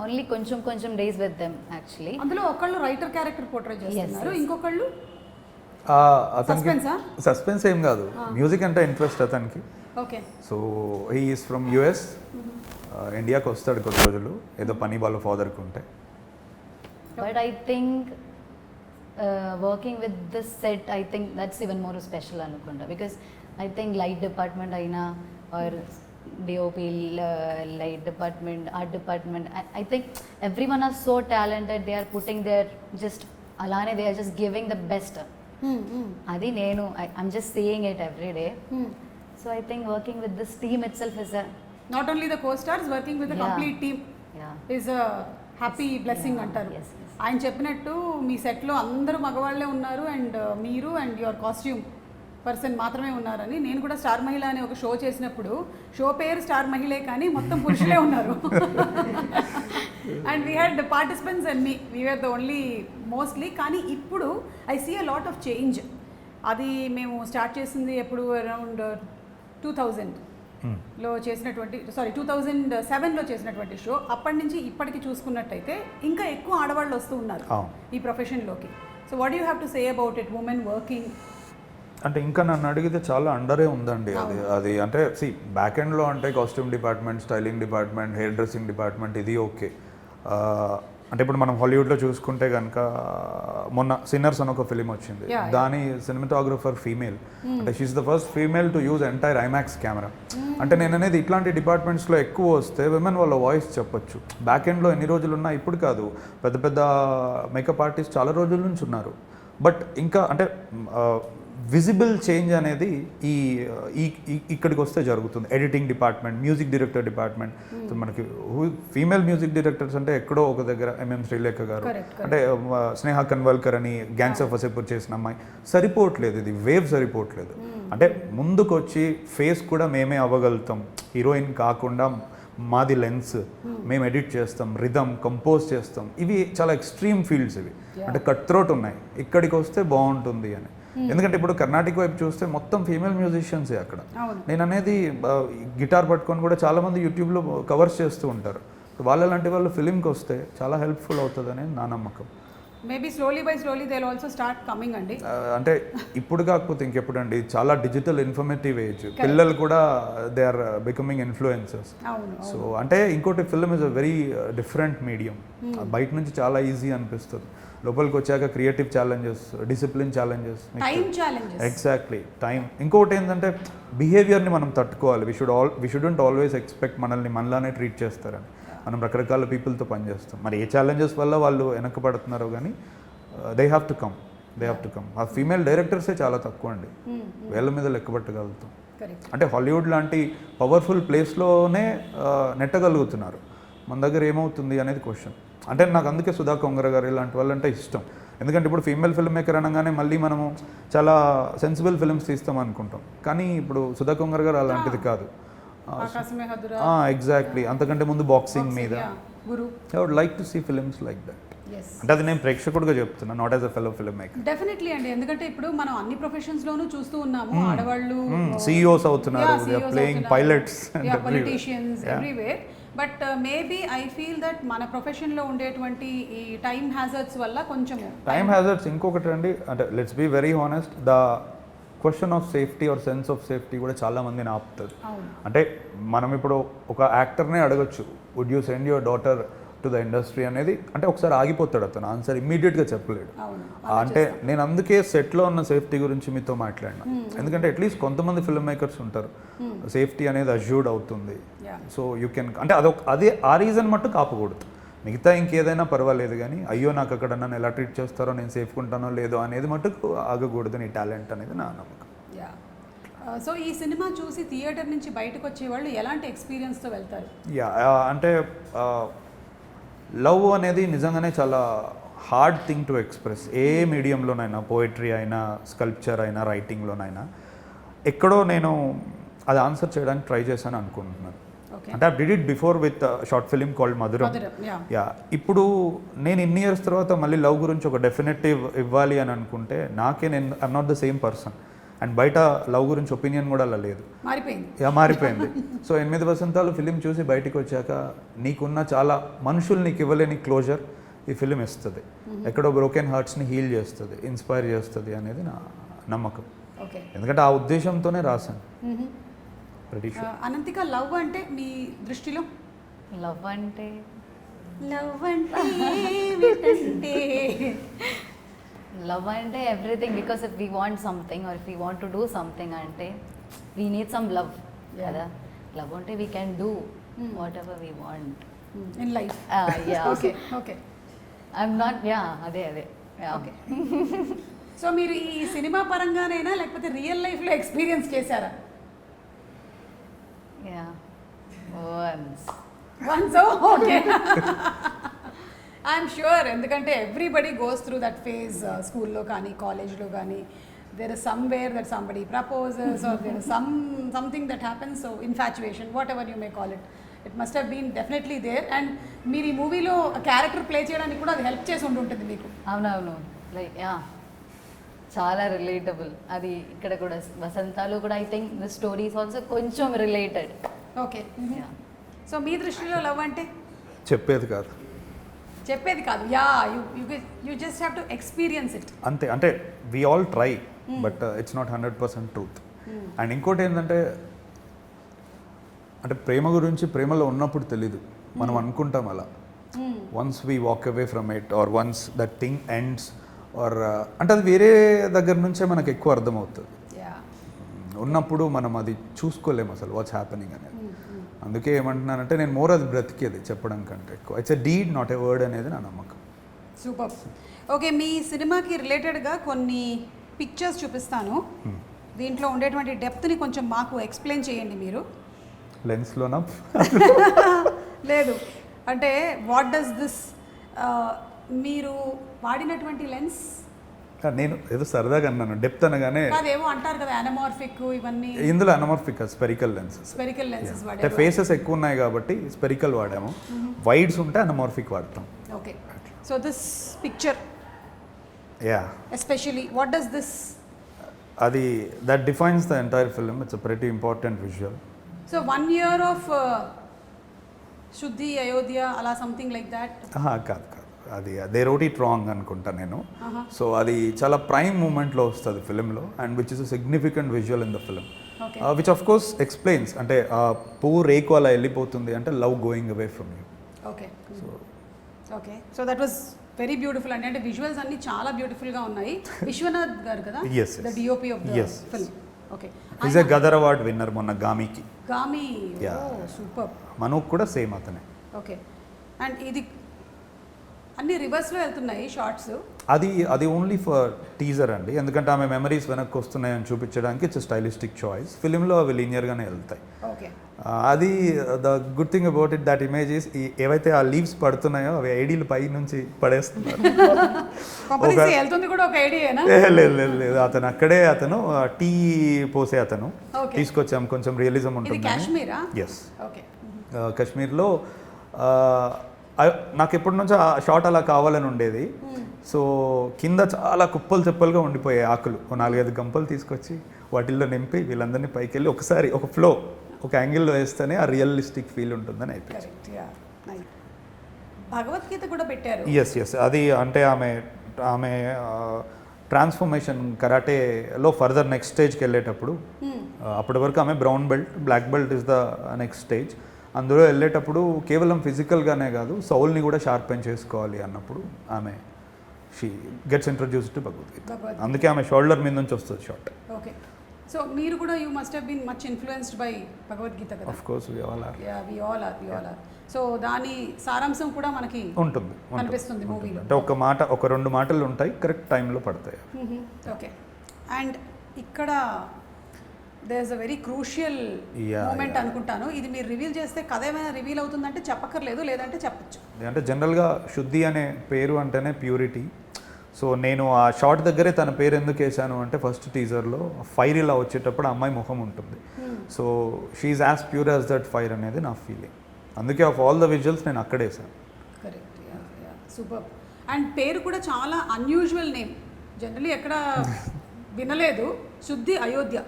only కొంచెం days with them actually. అందులో ఒకళ్ళు writer character portray చేస్తున్నారు, ఇంకొకళ్ళు suspense ఏం కాదు, music అంటే interest అతనికి. Okay. So he is from US, ఇండియాకి వస్తాడు కొన్ని రోజులు, ఏదో పని వాళ్ళ ఫాదర్కి ఉంటే. But I think working with this set I think that's even more special అనుకుంటా. Because I think light department aina or DOP, light department, art department, I think everyone are so talented. They are putting their just alane, they are just giving the best. Adi nenu I'm just seeing it every day. So I think working with this team itself is a not only the co-stars, working with the complete team is a happy blessing antaru. ఆయన చెప్పినట్టు మీ సెట్లో అందరూ మగవాళ్ళే ఉన్నారు and మీరు and your costume person మాత్రమే ఉన్నారని. నేను కూడా స్టార్ మహిళ అనే ఒక షో చేసినప్పుడు షో పేరు స్టార్ మహిళే కానీ మొత్తం పురుషులే ఉన్నారు. And we had participants and we are the only mostly. కానీ ఇప్పుడు I see a lot of change. అది మేము స్టార్ట్ చేసింది ఎప్పుడు అరౌండ్ 2000లో చేసినటువంటి 2007లో చేసినటువంటి షో. అప్పటి నుంచి ఇప్పటికి చూసుకున్నట్టయితే ఇంకా ఎక్కువ ఆడవాళ్ళు వస్తూ ఉన్నారు ఈ ప్రొఫెషన్లోకి. So what you have to say about it, women working? అంటే ఇంకా నన్ను అడిగితే చాలా అండరే ఉందండి అది అంటే సి బ్యాక్ ఎండ్లో అంటే costume department, styling department, hair dressing department, ఇది ఓకే. అంటే ఇప్పుడు మనం హాలీవుడ్లో చూసుకుంటే కనుక మొన్న సిన్నర్స్ అని ఒక ఫిలిం వచ్చింది, దాని సినిమాటోగ్రఫర్ ఫీమేల్, అంటే she's the first female to use entire IMAX camera. అంటే నేను అనేది ఇట్లాంటి డిపార్ట్మెంట్స్లో ఎక్కువ వస్తే విమెన్ వాళ్ళ వాయిస్ చెప్పొచ్చు. బ్యాక్ ఎండ్లో ఎన్ని రోజులు ఉన్నా ఇప్పుడు కాదు, పెద్ద పెద్ద మేకప్ ఆర్టిస్ట్ చాలా రోజుల నుంచి ఉన్నారు. బట్ ఇంకా అంటే విజిబుల్ చేంజ్ అనేది ఇక్కడికి వస్తే జరుగుతుంది. Editing department, music director department, మనకి ఫీమేల్ మ్యూజిక్ డైరెక్టర్స్ అంటే ఎక్కడో ఒక దగ్గర ఎంఎం శ్రీలేఖ గారు, అంటే స్నేహ కన్వల్కర్ అని గ్యాంగ్స్ ఆఫ్ వసేపూర్ చేసిన అమ్మాయి, సరిపోవట్లేదు, ఇది వేవ్ సరిపోవట్లేదు. అంటే ముందుకు వచ్చి ఫేస్ కూడా మేమే అవ్వగలుగుతాం, హీరోయిన్ కాకుండా మాది లెన్స్, మేము ఎడిట్ చేస్తాం, రిథమ్ కంపోజ్ చేస్తాం, ఇవి చాలా ఎక్స్ట్రీమ్ ఫీల్డ్స్ ఇవి. అంటే కట్ త్రోట్ ఉన్నాయి, ఇక్కడికి వస్తే బాగుంటుంది అని. ఎందుకంటే ఇప్పుడు కర్ణాటక వైపు చూస్తే మొత్తం ఫీమేల్ మ్యూజిషియన్సే అక్కడ. నేను అనేది గిటార్ పట్టుకొని కూడా చాలామంది యూట్యూబ్లో కవర్స్ చేస్తూ ఉంటారు. వాళ్ళలాంటి వాళ్ళు ఫిలింకి వస్తే చాలా హెల్ప్ఫుల్ అవుతుంది అనేది నా నమ్మకం. Maybe slowly by slowly they will also start coming అండి. అంటే ఇప్పుడు కాకపోతే ఇంకెప్పుడు అండి, చాలా డిజిటల్ ఇన్ఫర్మేటివ్ ఏజ్, పిల్లలు కూడా they are becoming influencers. So అంటే ఇంకోటి, film is a very different medium. బయట నుంచి చాలా ఈజీ అనిపిస్తుంది, లోపలికి వచ్చాక creative challenges, discipline challenges, exactly time. ఇంకొకటి ఏంటంటే బిహేవియర్ని మనం తట్టుకోవాలి. వి షుడెంట్ ఆల్వేస్ ఎక్స్పెక్ట్ మనల్ని మనలానే ట్రీట్ చేస్తారని. మనం రకరకాల పీపుల్తో పనిచేస్తాం, మరి ఏ ఛాలెంజెస్ వల్ల వాళ్ళు వెనకబడుతున్నారో కానీ దే హ్యావ్ టు కమ్. ఆ ఫీమేల్ డైరెక్టర్సే చాలా తక్కువ అండి, వేళ్ళ మీద లెక్కబట్టగలుగుతాం. అంటే హాలీవుడ్ లాంటి పవర్ఫుల్ ప్లేస్లోనే నెట్టగలుగుతున్నారు, మన దగ్గర ఏమవుతుంది అనేది క్వశ్చన్. అంటే నాకు అందుకే సుధా కొంగర గారు ఇలాంటి వాళ్ళంటే ఇష్టం. ఎందుకంటే ఇప్పుడు ఫీమేల్ ఫిల్మ్ మేకర్ అనగానే మళ్ళీ మనము చాలా సెన్సిబుల్ ఫిల్మ్స్ తీస్తాం అనుకుంటాం, కానీ ఇప్పుడు సుధా కొంగర గారు అలాంటిది కాదు. ఎగ్జాక్ట్లీ, అంతకంటే ముందు బాక్సింగ్ మీద. I would like to see films like that. అంటే అది నేను ప్రేక్షకుడిగా చెప్తున్నా, not as a fellow film maker. Definitely అండి, ఎందుకంటే ఇప్పుడు మనం అన్ని ప్రొఫెషన్స్ లోనూ చూస్తూ ఉన్నాము, ఆడవాళ్ళు CEOs అవుతున్నారు, they are playing pilots, politicians everywhere. But maybe I feel that మన ప్రొఫెషన్లో ఉండేటువంటి ఈ టైం హ్యాజర్డ్స్ వల్ల కొంచెం టైం హ్యాజర్డ్స్. ఇంకొకటి అండి, అంటే let's be very honest, the question of safety or sense of safety కూడా చాలా మందిని ఆపుతుంది. అంటే మనం ఇప్పుడు ఒక యాక్టర్నే అడగచ్చు, would you send your daughter to the industry అనేది, అంటే ఒకసారి ఆగిపోతాడు అతను, ఆన్సర్ ఇమ్మీడియట్గా చెప్పలేడు. అంటే నేను అందుకే సెట్లో ఉన్న సేఫ్టీ గురించి మీతో మాట్లాడినా, ఎందుకంటే అట్లీస్ట్ కొంతమంది ఫిల్మ్ మేకర్స్ ఉంటారు, సేఫ్టీ అనేది అజ్యూర్డ్ అవుతుంది. సో యూ కెన్, అంటే అదే ఆ రీజన్ మట్టు కాపకూడదు, మిగతా ఇంకేదైనా పర్వాలేదు, కానీ అయ్యో నాకు అక్కడ నన్ను ఎలా ట్రీట్ చేస్తారో, నేను సేఫ్గా ఉంటానో లేదో అనేది మటుకు ఆగకూడదు. నీ టాలెంట్ అనేది నా నమ్మకం. సో ఈ సినిమా చూసి థియేటర్ నుంచి బయటకు వచ్చేవాళ్ళు ఎలాంటి ఎక్స్పీరియన్స్తో వెళ్తారు? అంటే లవ్ అనేది నిజంగానే చాలా హార్డ్ థింగ్ టు ఎక్స్ప్రెస్. ఏ మీడియంలోనైనా, పోయిటరీ అయినా, స్కల్ప్చర్ అయినా, రైటింగ్లోనైనా, ఎక్కడో నేను అది ఆన్సర్ చేయడానికి ట్రై చేశాను అనుకుంటున్నాను. అంటే I did it before with short film called మధురం. ఇప్పుడు నేను ఇన్ని ఇయర్స్ తర్వాత మళ్ళీ లవ్ గురించి ఒక డెఫినెటివ్ ఇవ్వాలి అని అనుకుంటే, నేను I'm not the same person. And బయట లవ్ గురించి ఒపీనియన్ కూడా అలా లేదు, మారిపోయింది. సో 8 వసంతాలు ఫిలిం చూసి బయటికి వచ్చాక నీకున్న చాలా మనుషులు నీకు ఇవ్వలేని క్లోజర్ ఈ ఫిలిం ఇస్తుంది, ఎక్కడో బ్రోకెన్ హార్ట్స్ని హీల్ చేస్తుంది, ఇన్స్పైర్ చేస్తుంది అనేది నా నమ్మకం. ఎందుకంటే ఆ ఉద్దేశంతోనే రాశాను. అనంతిక, లవ్ అంటే మీ దృష్టిలో? లవ్ అంటే లవ్ అంటే everything. Because if we want something or if we want to do something అంటే వీ నీడ్ సమ్ లవ్ కదా. లవ్ అంటే we can do what ever we want in life. Okay, I'm not, అదే okay. So మీరు ఈ cinema పరంగానైనా లేకపోతే real లైఫ్లో experience చేశారా? Once, okay. I'm sure, ఎందుకంటే everybody goes through that phase. స్కూల్లో కానీ, కాలేజ్లో కానీ, there is somewhere that somebody proposes or there is something that happens, so infatuation, whatever you may call it, it must have been definitely there. And మీరు ఈ మూవీలో character play చేయడానికి కూడా అది హెల్ప్ చేసి ఉంటుంది మీకు. అవునవును, లైక్ చాలా రిలేటబుల్. అది ఇక్కడ కూడా వసంతాలు కూడా I think the stories also కొంచెం రిలేటెడ్. ఓకే. సో మీ దృష్టిలో లవ్ అంటే చెప్పేది కాదు, you just have to experience it అంతే. అంటే we all try, but it's not 100% truth. And ఇంకోటి ఏంటంటే, అంటే ప్రేమ గురించి ప్రేమలో ఉన్నప్పుడు తెలీదు, మనం అనుకుంటాం అలా, once we walk away from it or once that thing ends or అంటే అది వేరే దగ్గర నుంచే మనకు ఎక్కువ అర్థమవుతుంది. ఉన్నప్పుడు మనం అది చూసుకోలేము అసలు వాట్స్ హ్యాపెనింగ్ అనేది. అందుకే ఏమంటున్నానంటే నేను మోర్ అది బ్రతికేది చెప్పడం కంటే ఎక్కువ. It's a deed not a word అనేది నా నమ్మకం. సూపర్. ఓకే, మీ సినిమాకి రిలేటెడ్గా కొన్ని పిక్చర్స్ చూపిస్తాను. దీంట్లో ఉండేటువంటి డెప్త్ని కొంచెం మాకు ఎక్స్ప్లెయిన్ చేయండి మీరు. లెన్స్లోనా? లేదు, అంటే వాట్ డస్ దిస్ మీరు వాడినటువంటి లెన్స్? నేను ఏదో సరదాగా అన్నాను, డెప్త్ అనగానే అదేమో అంటారు కదా అనమార్ఫిక్ ఇవన్నీ. ఇందులో anamorphic spherical lenses. Spherical lenses అంటే ఫేసెస్ ఎక్కువ ఉన్నాయి కాబట్టి స్పెరికల్ వాడాము, వైడ్స్ ఉంటే అనమార్ఫిక్ వాడతాం. Okay, so this picture especially what does this? అది that defines the entire film. It's a pretty important visual. So 1 year of Shuddhi Ayodhya అలా సంథింగ్ లైక్ దాట్? కాదు, అది దే రోట్ ఇట్ రాంగ్ అనుకుంటా నేను. So అది చాలా ప్రైమ్ మూమెంట్లో వస్తుంది ఫిలింలో, and which is a significant visual in the film, which of course explains. అంటే ఆ పువ్వు రేకు అలా వెళ్ళిపోతుంది అంటే love going away from you. Okay, okay, so that was very beautiful అండి. అంటే విజువల్స్ అన్ని చాలా బ్యూటిఫుల్గా ఉన్నాయి. విశ్వనాథ్ గారు కదా the DOP of the film. Okay, is a Gaddar award winner మొన్న గామికి. గామి, సూపర్. మనోక్ కూడా సేమ్ అతనే. ఓకే, అండ్ ఇది అన్ని రివర్స్లో వెళ్తున్నాయి షార్ట్స్. అది ఓన్లీ ఫర్ టీజర్ అండి, ఎందుకంటే ఆమె మెమరీస్ వెనక్కి వస్తున్నాయని చూపించడానికి ఇట్స్ స్టైలిస్టిక్ చాయిస్. ఫిలింలో అవి లీనియర్గానే వెళ్తాయి. ఓకే, అది the good thing about it that images ఏవైతే ఆ లీవ్స్ పడుతున్నాయో అవి ఐడీలు పై నుంచి పడేస్తున్నారు. వెళ్తుంది కూడా ఒక ఐడియానా? లేదు, అతను అక్కడే అతను టీ పోసే అతను తీసుకొచ్చాం, కొంచెం రియలిజం ఉంటుంది. కాశ్మీరా? ఎస్, కాశ్మీర్లో. నాకు ఎప్పటి నుంచో ఆ షాట్ అలా కావాలని ఉండేది. సో కింద చాలా కుప్పలు చెప్పలుగా ఉండిపోయాయి ఆకులు. 4-5 గంపలు తీసుకొచ్చి వాటిల్లో నింపి వీళ్ళందరినీ పైకి వెళ్ళి ఒకసారి ఒక ఫ్లో ఒక యాంగిల్లో వేస్తేనే ఆ రియలిస్టిక్ ఫీల్ ఉంటుందని అయిపోయింది. భగవద్గీత కూడా పెట్టారు. ఎస్, అది అంటే ఆమె ట్రాన్స్ఫర్మేషన్ కరాటేలో ఫర్దర్ నెక్స్ట్ స్టేజ్కి వెళ్ళేటప్పుడు, అప్పటి వరకు ఆమె brown belt, black belt is the next stage. అందులో వెళ్ళేటప్పుడు కేవలం ఫిజికల్గానే కాదు సౌల్ని కూడా షార్పెన్ చేసుకోవాలి అన్నప్పుడు ఆమె she gets introduce to Bhagavad Gita. అందుకే ఆమె షోల్డర్ మీద నుంచి వస్తుంది షార్ట్. ఓకే, సో మీరు కూడా you must have been much influenced by Bhagavad Gita కదా? Of course, we all are. So దాని సారాంశం కూడా మనకి ఉంటుంది అనిపిస్తుంది మూవీలో. అంటే ఒక 2 మాటలు ఉంటాయి, కరెక్ట్ టైంలో పడతాయి. ఓకే, అండ్ ఇక్కడ there is a very crucial moment అనుకుంటాను. ఇది మీరు రివీల్ చేస్తే కథ ఏమైనా రివీల్ అవుతుందంటే చెప్పక్కర్లేదు, లేదంటే చెప్పచ్చు. అంటే జనరల్గా శుద్ధి అనే పేరు అంటేనే ప్యూరిటీ. సో నేను ఆ షార్ట్ దగ్గరే తన పేరు ఎందుకు వేసాను అంటే ఫస్ట్ టీజర్లో ఫైర్ ఇలా వచ్చేటప్పుడు అమ్మాయి ముఖం ఉంటుంది. So she's as pure as that fire అనేది నా ఫీలింగ్. అందుకే ఆఫ్ ఆల్ ద విజువల్స్ నేను అక్కడే వేసాను. Correct, super. అండ్ పేరు కూడా చాలా అన్యూజువల్ నేమ్, జనరలీ ఎక్కడ వినలేదు. శుద్ధి Ayodhya.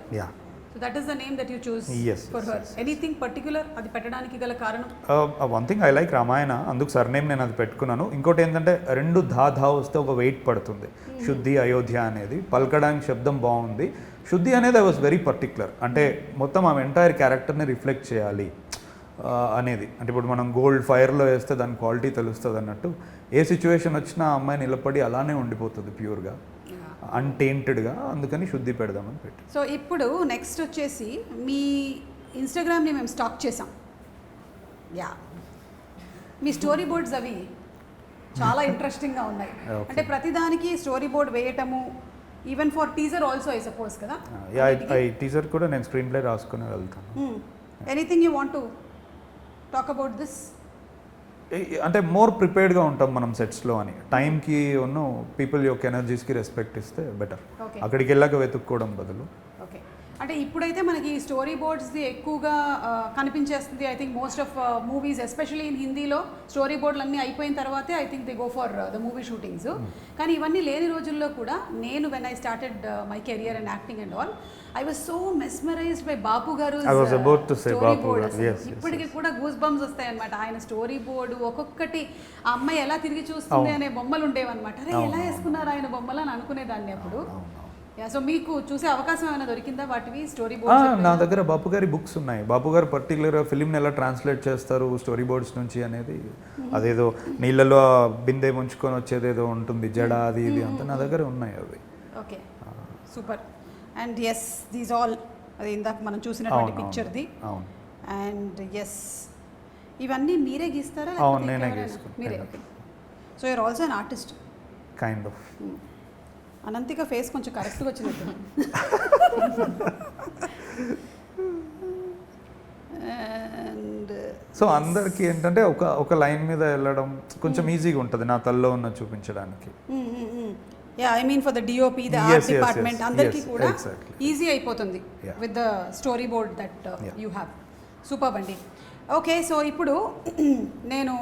So that is the name that you choose for her. Anything particular అది పెట్టడానికి గల కారణం? One thing I like Ramayana, అందుకు సర్నేమ్ నేను అది పెట్టుకున్నాను. ఇంకోటి ఏంటంటే 2 ధా వస్తే ఒక వెయిట్ పడుతుంది. శుద్ధి అయోధ్య అనేది పలకడానికి శబ్దం బాగుంది. శుద్ధి అనేది ఐ వాజ్ వెరీ పర్టికులర్, అంటే మొత్తం ఆమె ఎంటైర్ క్యారెక్టర్ని రిఫ్లెక్ట్ చేయాలి అనేది. అంటే ఇప్పుడు మనం గోల్డ్ ఫైర్లో వేస్తే దాని క్వాలిటీ తెలుస్తుంది అన్నట్టు, ఏ సిచ్యువేషన్ వచ్చినా ఆ అమ్మాయి నిలబడి అలానే ఉండిపోతుంది ప్యూర్గా, అన్టెయింటెడ్గా. అందుకని శుద్ధి పెడదామని పెట్టి. సో ఇప్పుడు నెక్స్ట్ వచ్చేసి మీ ఇన్స్టాగ్రామ్ని మేము స్టాక్ చేసాం. మీ స్టోరీ బోర్డ్స్ అవి చాలా ఇంట్రెస్టింగ్గా ఉన్నాయి. అంటే ప్రతిదానికి స్టోరీ బోర్డ్ వేయటము, even for teaser also I suppose కదా? టీజర్ కూడా నేను స్క్రీన్ ప్లే రాసుకుని వెళ్తాను. Anything you want to talk about this? అంటే మోర్ ప్రిపేర్డ్గా ఉంటాం మనం సెట్స్లో అని, టైంకి ఉన్న పీపుల్ యొక్క ఎనర్జీస్కి రెస్పెక్ట్ ఇస్తే బెటర్. అక్కడికి వెళ్ళాక వెతుక్కోవడం బదులు. ఓకే, అంటే ఇప్పుడైతే మనకి స్టోరీ బోర్డ్స్ది ఎక్కువగా కనిపించేస్తుంది. I think most of movies especially in హిందీలో స్టోరీ బోర్డులు అన్నీ అయిపోయిన తర్వాతే I think they go for the movie shootings. కానీ ఇవన్నీ లేని రోజుల్లో కూడా నేను when I started my career and acting and all, I was so mesmerized by Bapu garu. I was about to say బాపు గారు. Yes, ఇప్పటికి కూడా గూస్ బంప్స్ వస్తాయి అన్నమాట. ఆయన స్టోరీ బోర్డు ఒక్కొక్కటి ఆ అమ్మాయి ఎలా తిరిగి చూస్తుంది అనే బొమ్మలు ఉండేవన్నమాట. అరే ఎలా వేసుకున్నారు ఆయన బొమ్మలు అని అనుకునేదాన్ని అప్పుడు. సో మీకు చూసే అవకాశం ఏమైనా దొరికిందా వాటివి స్టోరీ బోర్డ్స్? నా దగ్గర బాపు గారి బుక్స్ ఉన్నాయి. బాపు గారు పర్టికులర్గా ఫిలింని ఎలా ట్రాన్స్లేట్ చేస్తారు స్టోరీ బోర్డ్స్ నుంచి అనేది, అదేదో నీళ్ళలో బిందె ముంచుకొని వచ్చేదేదో ఉంటుంది జడ అది ఇది అంతా నా దగ్గర ఉన్నాయి అవి. Okay, super. And yes, these all అది ఇందాక మనం చూసినటువంటి అవును, పిక్చర్ది. అవును. అండ్ ఎస్, ఇవన్నీ మీరే గీస్తారా? అవును, లేకపోతే నేనే ఇంకెవరైనా? గీసుకుంటాను. మీరే. Okay, so you're also an artist. Kind of. Ananthika face కొంచెం కరెక్ట్గా వచ్చినట్టు. అండ్ సో అందరికి ఏంటంటే ఒక లైన్ మీద వెళ్ళడం కొంచెం ఈజీగా ఉంటుంది నా తల్లో ఉన్న చూపించడానికి. Yeah, I mean for the DOP, the Yes, art yes, department yes, అందరికీ yes, కూడా exactly. ఈజీ అయిపోతుంది Yeah. With the story board that Yeah. You have. Super అండి. ఓకే, సో ఇప్పుడు నేను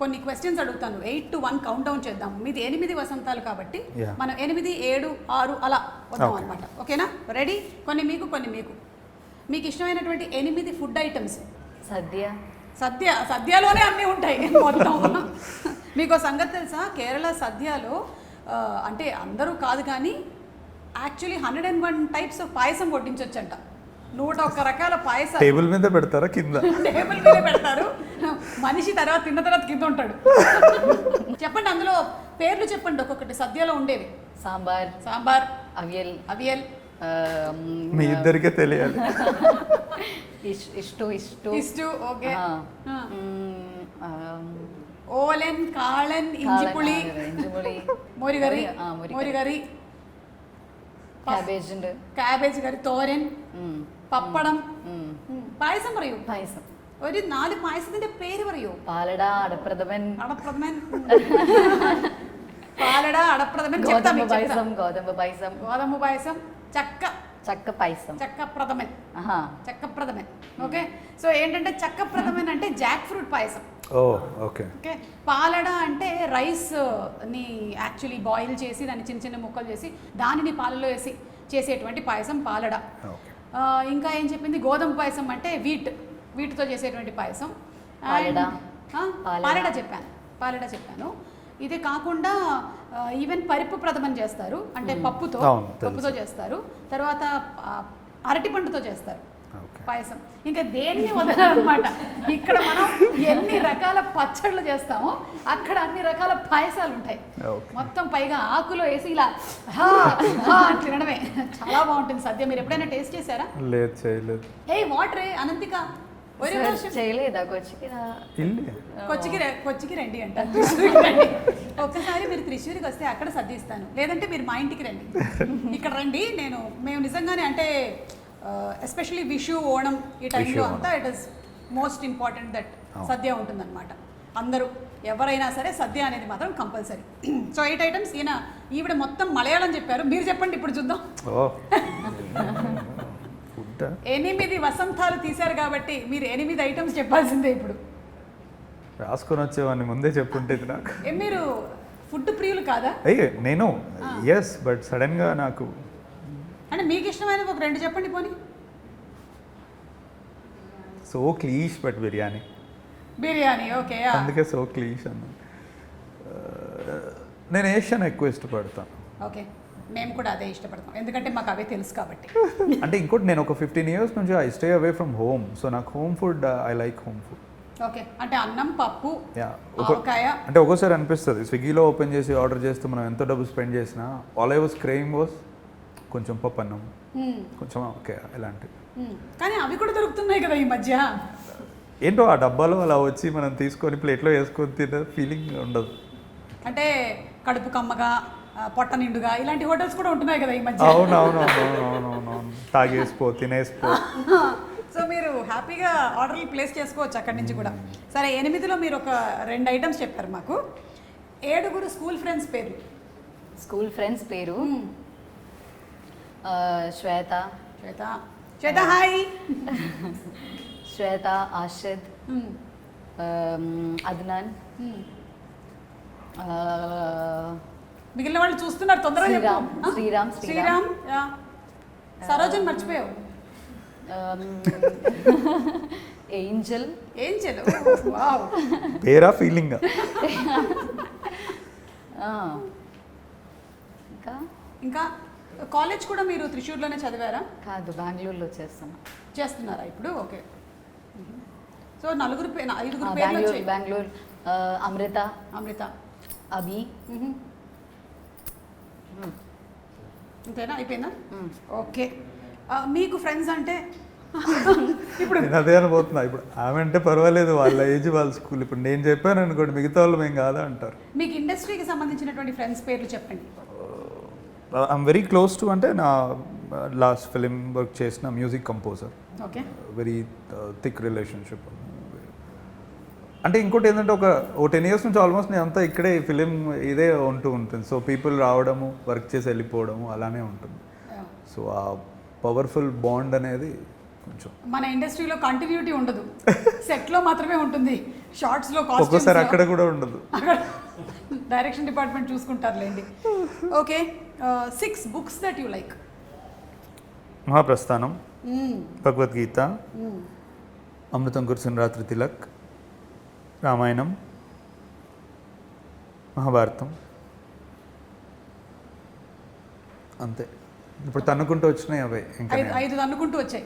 కొన్ని క్వశ్చన్స్ అడుగుతాను. 8 to 1 కౌంట్ డౌన్ చేద్దాం. మీది 8 వసంతాలు కాబట్టి Yeah. మనం 8, 7, 6 అలా వద్దాం Okay. అనమాట. ఓకేనా? రెడీ? కొన్ని మీకు, కొన్ని మీకు. మీకు ఇష్టమైనటువంటి 8 ఫుడ్ ఐటమ్స్. సద్యలోనే అన్నీ ఉంటాయి మొత్తం. మీకు సంగతి తెలుసా, కేరళ సద్యలో అంటే అందరూ కాదు కానీ యాక్చువల్లీ 101 టైప్స్ ఆఫ్ పాయసం వడ్డించవచ్చంట. 101 రకాల పాయసం టేబుల్ మీద పెడతారా కింద? టేబుల్ మీద పెడతారు. మనిషి తర్వాత తిన్న తర్వాత కింద ఉంటాడు. చెప్పండి, అందులో పేర్లు చెప్పండి ఒక్కొక్కటి సద్యలో ఉండేవి. సాంబార్, అవియల్. మీ ఇద్దరికే తెలియాలి. ఇష్టు. ఓకే. ఓలెన్, కాళన్, ఇంజిపుళి, మోరిగరి, ക്യാബേജ് കറി, തോരൻ, പപ്പടം. പായസം പറയൂ. ഒരു 4 പായസത്തിന്റെ പേര് പറയൂ. പാലട, അടപ്രഥമൻ, ഗോതമ്പ് പായസം, చక్కప్రథమన్. ఓకే, సో ఏంటంటే చక్కప్రథమన్ అంటే జాక్ ఫ్రూట్ పాయసం. ఓకే. ఓకే, పాలడ అంటే రైస్ ని యాక్చువల్లీ బాయిల్ చేసి దాన్ని చిన్న చిన్న ముక్కలు చేసి దానిని పాలలో వేసి చేసేటువంటి పాయసం పాలడ. ఇంకా ఏం చెప్పింది, గోధుమ పాయసం అంటే వీటితో చేసేటువంటి పాయసం. పాలడ చెప్పాను. ఇది కాకుండా ఈవెన్ పరిపు ప్రథమన్ చేస్తారు, అంటే పప్పుతో చేస్తారు. తర్వాత అరటి పండుతో చేస్తారు పాయసం. ఇంకా దేన్ని వదలనమాట. ఇక్కడ మనం ఎన్ని రకాల పచ్చళ్ళు చేస్తామో అక్కడ అన్ని రకాల పాయసాలు ఉంటాయి. మొత్తం పైగా ఆకులో వేసి ఇలా తినడమే చాలా బాగుంటుంది సద్య. మీరు ఎప్పుడైనా టేస్ట్ చేశారా? లేదు, చేయలేదు. ఏ వాటర్ అనంతిక చేయలేదా? కొచ్చికి రండి అంట. ఒక్కసారి మీరు త్రిశూరికి వస్తే అక్కడ సర్దిస్తాను, లేదంటే మీరు మా ఇంటికి రండి. ఇక్కడ రండి. మేము నిజంగానే అంటే ఎస్పెషలీ విషు, ఓణం ఈ టైంలో అంతా it is most important that sadya ఉంటుందన్నమాట. అందరూ ఎవరైనా సరే సద్య అనేది మాత్రం కంపల్సరీ. So 8 items. ఈవిడ మొత్తం మలయాళం చెప్పారు, మీరు చెప్పండి ఇప్పుడు చూద్దాం. 8 వసంతాలు తీశారు కాబట్టి మీరు 8 ఐటమ్స్ చెప్పాల్సిందే ఇప్పుడు. రాసుకొని వచ్చేవాడిని ముందే చెప్పుంటే నాకు. మీరు ఫుడ్ ప్రియులు కాదా? నేను ఎస్, బట్ సడన్గా నాకు అంటే మీకు ఇష్టమైన ఒక 2 చెప్పండి పోనీ. So క్లీష్, but biryani. ఓకే, అందుకే సో క్లీష్ అన్న. నేను ఏషియన్ ఎక్కువ ఇష్టపడతాను. ఓకే, మేము కూడా అదే ఇష్టపడతాం, ఎందుకంటే మాకు అవే తెలుసు కాబట్టి. అంటే ఇంకోటి, నేను ఒక 15 years నుంచి I stay away from home. So నాకు home food, I like home food. Okay, అంటే అన్నం, పప్పు, ఆవకాయ. అంటే ఒక్కోసారి అనిపిస్తుంది స్విగ్గీలో ఓపెన్ చేసి ఆర్డర్ చేస్తే మనం ఎంత డబ్బు స్పెండ్ చేసినా all I was craving was కొంచెం పప్పు అన్నం, కొంచెం ఓకే ఇలాంటివి. కానీ అవి కూడా దొరుకుతున్నాయి కదా ఈ మధ్య. ఏంటో ఆ డబ్బాలో అలా వచ్చి మనం తీసుకొని ప్లేట్లో వేసుకొని తినే ఫీలింగ్ ఉండదు. అంటే కడుపు కమ్మగా, పొట్ట నిండుగా ఇలాంటి హోటల్స్ కూడా ఉంటున్నాయి కదా ఈ మధ్య. అవునవునవునవునవును, తాగేసిపో, తినేసిపో. సో మీరు హ్యాపీగా ఆర్డర్లు ప్లేస్ చేసుకోవచ్చు అక్కడి నుంచి కూడా. సరే, 8లో మీరు ఒక 2 ఐటమ్స్ చెప్పారు మాకు. 7 స్కూల్ ఫ్రెండ్స్ పేరు. శ్వేత, హాయ్. శ్వేత, ఆషిద్, అద్నాన్, మిగిలిన వాళ్ళు చూస్తున్నారు, తొందరగా. శ్రీరామ్, సరోజన్ మర్చిపోయావు. ఏంజల్. వావ్, పేరా ఫీలింగ్. ఇంకా కాలేజ్ కూడా మీరు త్రిశూర్లోనే చదివారా? కాదు, బెంగళూరులో చేస్తున్నా. చేస్తున్నారా ఇప్పుడు? ఓకే. సో ఐదుగురు పేర్లు బెంగళూరు వచ్చాయి. బెంగళూరు అమృత, అభి. అంతేనా? అయిపోయిందా? ఓకే. మీకు ఫ్రెండ్స్ అంటే ఇప్పుడు నేను అదే అనుకుంటున్నా. ఇప్పుడు ఆమె అంటే పర్వాలేదు, వాళ్ళ ఏజ్ వాళ్ళ స్కూల్. ఇప్పుడు నేను చెప్పాను అనుకోండి, మిగతా వాళ్ళు మేము కాదా అంటారు. మీకు ఇండస్ట్రీకి సంబంధించినటువంటి ఫ్రెండ్స్ పేర్లు చెప్పండి. ఐఎమ్ వెరీ క్లోజ్ టు, అంటే నా లాస్ట్ ఫిలిం వర్క్ చేసిన music composer. Okay. Very thick relationship. అంటే ఇంకోటి ఏంటంటే ఒక 10 years నుంచి ఆల్మోస్ట్ నేను అంతా ఇక్కడే ఫిలిం ఇదే ఉంటూ ఉంటుంది. సో పీపుల్ రావడము, వర్క్ చేసి వెళ్ళిపోవడము అలానే ఉంటుంది. సో ఆ పవర్ఫుల్ బాండ్ అనేది కొంచెం మన ఇండస్ట్రీలో కంటిన్యూటీ ఉండదు, సెట్లో మాత్రమే ఉంటుంది. షార్ట్స్లో ఒక్కోసారి అక్కడ కూడా ఉండదు. డైరెక్షన్ డిపార్ట్మెంట్ చూసుకుంటారులేండి. Okay. 6 books that you like. Mahaprasthanam, Bhagavad Gita, Amrutham Kurisina Ratri Tilak, Ramayanam, Mahabharatam. అంతే. ఇప్పుడు తన్నుకుంటూ వచ్చినాయి అవే. ఇంకా 5 అనుకుంటూ వచ్చాయి.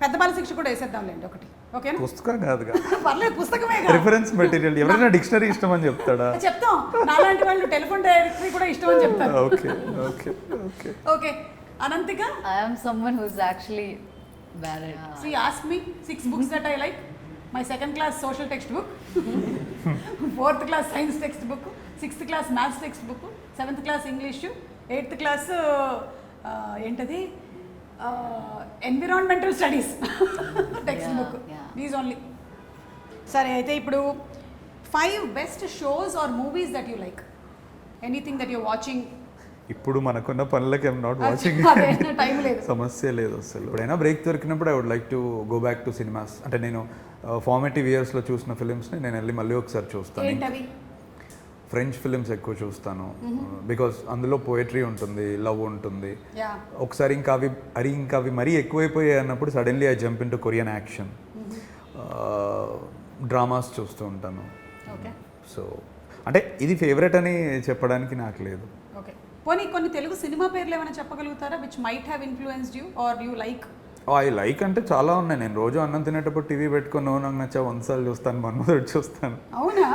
పెద్ద బాల శిక్ష కూడా వేసేద్దాంలేండి ఒకటి. ఓకేనా? పుస్తకం కాదుగా, పర్లేదు, పుస్తకమే. Reference material. ఎవరైనా డిక్షనరీ ఇష్టం అని చెప్తాడా? చెప్తాం. నాలాంటి వాళ్ళు టెలిఫోన్ డైరెక్టరీ కూడా ఇష్టం అని చెప్తారు. Okay okay okay okay. Ananthika, I am someone who's actually bad at. see, ask me 6 books that I like. My 2nd class social textbook, 4th class science textbook, 6th class maths textbook, 7th class English, 8th class ఏంటది environmental studies text book. These only. సరే, అయితే ఇప్పుడు 5 best shows or movies that you like. Anything that you watching. ఇప్పుడు మనకున్న పనులకి I'm not watching. Time లేదు, సమస్య లేదు అసలు. ఎప్పుడైనా బ్రేక్ దొరికినప్పుడు I would like to go back to cinemas. అంటే నేను ఫార్మేటివ్ ఇయర్స్లో చూసిన ఫిలిమ్స్ని నేను వెళ్ళి మళ్ళీ ఒకసారి చూస్తాను. ఏంటవి? ఫ్రెంచ్ ఫిలిమ్స్ ఎక్కువ చూస్తాను, బికాస్ అందులో పోయట్రీ ఉంటుంది, లవ్ ఉంటుంది. ఒకసారి ఇంకా అవి మరీ ఎక్కువైపోయాయి అన్నప్పుడు suddenly I jump in to Korean action. Dramas చూస్తూ ఉంటాను. సో అంటే ఇది ఫేవరెట్ అని చెప్పడానికి నాకు లేదు. ఓకే. పోనీ కొన్ని తెలుగు సినిమా పేర్లు ఏమైనా చెప్పగలుగుతారా which might have influenced you or you like? I like అంటే చాలా ఉన్నాయి. నేను రోజు అన్నం తినేటప్పుడు టీవీ పెట్టుకొని నువ్వు నాకు నచ్చా 100 సార్లు చూస్తాను, మన్మధుడు చూస్తాను. అవునా?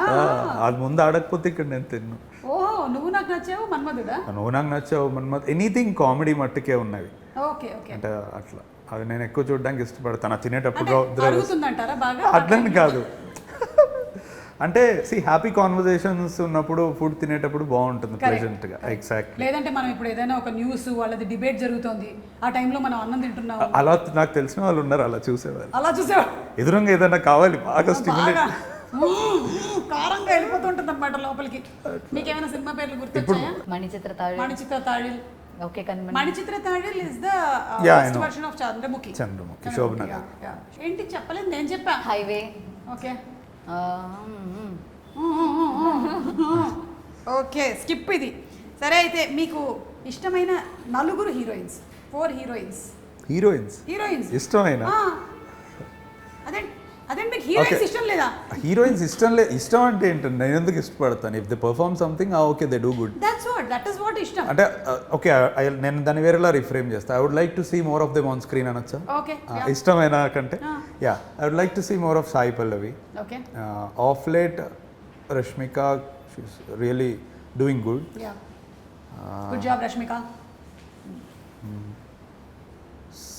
అది ముందు ఆడకపోతే ఇక్కడ నేను తిన్ను. ఓహో, నువ్వు నాకు నచ్చావు, మన్మధుడా? నువ్వు నాకు నచ్చావు, మన్మధుడు, ఎనీథింగ్ కామెడీ మట్టుకే ఉన్నవి. Okay okay. అంటే అట్లా అవి నేను ఎక్కువ చూడడానికి ఇష్టపడతాను. తినేటప్పుడు అరుగుతుందంటారా బాగా? అట్లని కాదు, అంటే హ్యాపీ కాన్వర్జేషన్స్ ఉన్నప్పుడు ఫుడ్ తినేటప్పుడు బాగుంటుంది, ప్రెజెంట్ గా. ఎగ్జాక్ట్లీ. లేదంటే మనం ఇప్పుడు ఏదైనా ఒక న్యూస్ వాళ్ళది డిబేట్ జరుగుతోంది, ఆ టైంలో మనం అన్నం తింటున్నాం, అలా నాకు తెలిసిన వాళ్ళు ఉన్నారు, అలా చూసేవాళ్ళు. అలా చూసేవాళ్ళు. ఎదురుగా ఏదైనా కావాలి బాగా స్టిమ్యులేట్, కారంగా వెళ్ళిపోతుంటుంది అనమాట లోపలికి. మీకేమైనా సినిమా పేర్లు గుర్తొచ్చాయా? Manichitra Thazhi. Manichitra Thazhil. Okay. Manichitra Thazhil is the first version of Chandramukhi. శోభనగర్. ఏంటి చెప్పలేదు, నేను చెప్పా. హైవే. ఓకే ఓకే, స్కిప్ ఇది. సరే, అయితే మీకు ఇష్టమైన 4 హీరోయిన్స్, 4 హీరోయిన్స్ ఇష్టమైన? అదే మీకు హీరోయిన్స్ ఇష్టం లేదా? హీరోయిన్స్ ఇష్టం అంటే ఏంటంటే నేను ఎందుకు ఇష్టపడతాను? If they perform something, okay, they do good. That is what ఇష్టం. అంటే ఓకే, నేను దాన్ని వేరేలా రిఫ్రేమ్ చేస్తాను. I would like to see more of them on screen అనొచ్చా? ఓకే. ఇష్టమైన కంటే I would like to see more of Sai Pallavi. Okay. Of late Rashmika, she's really doing good. Good job Rashmika.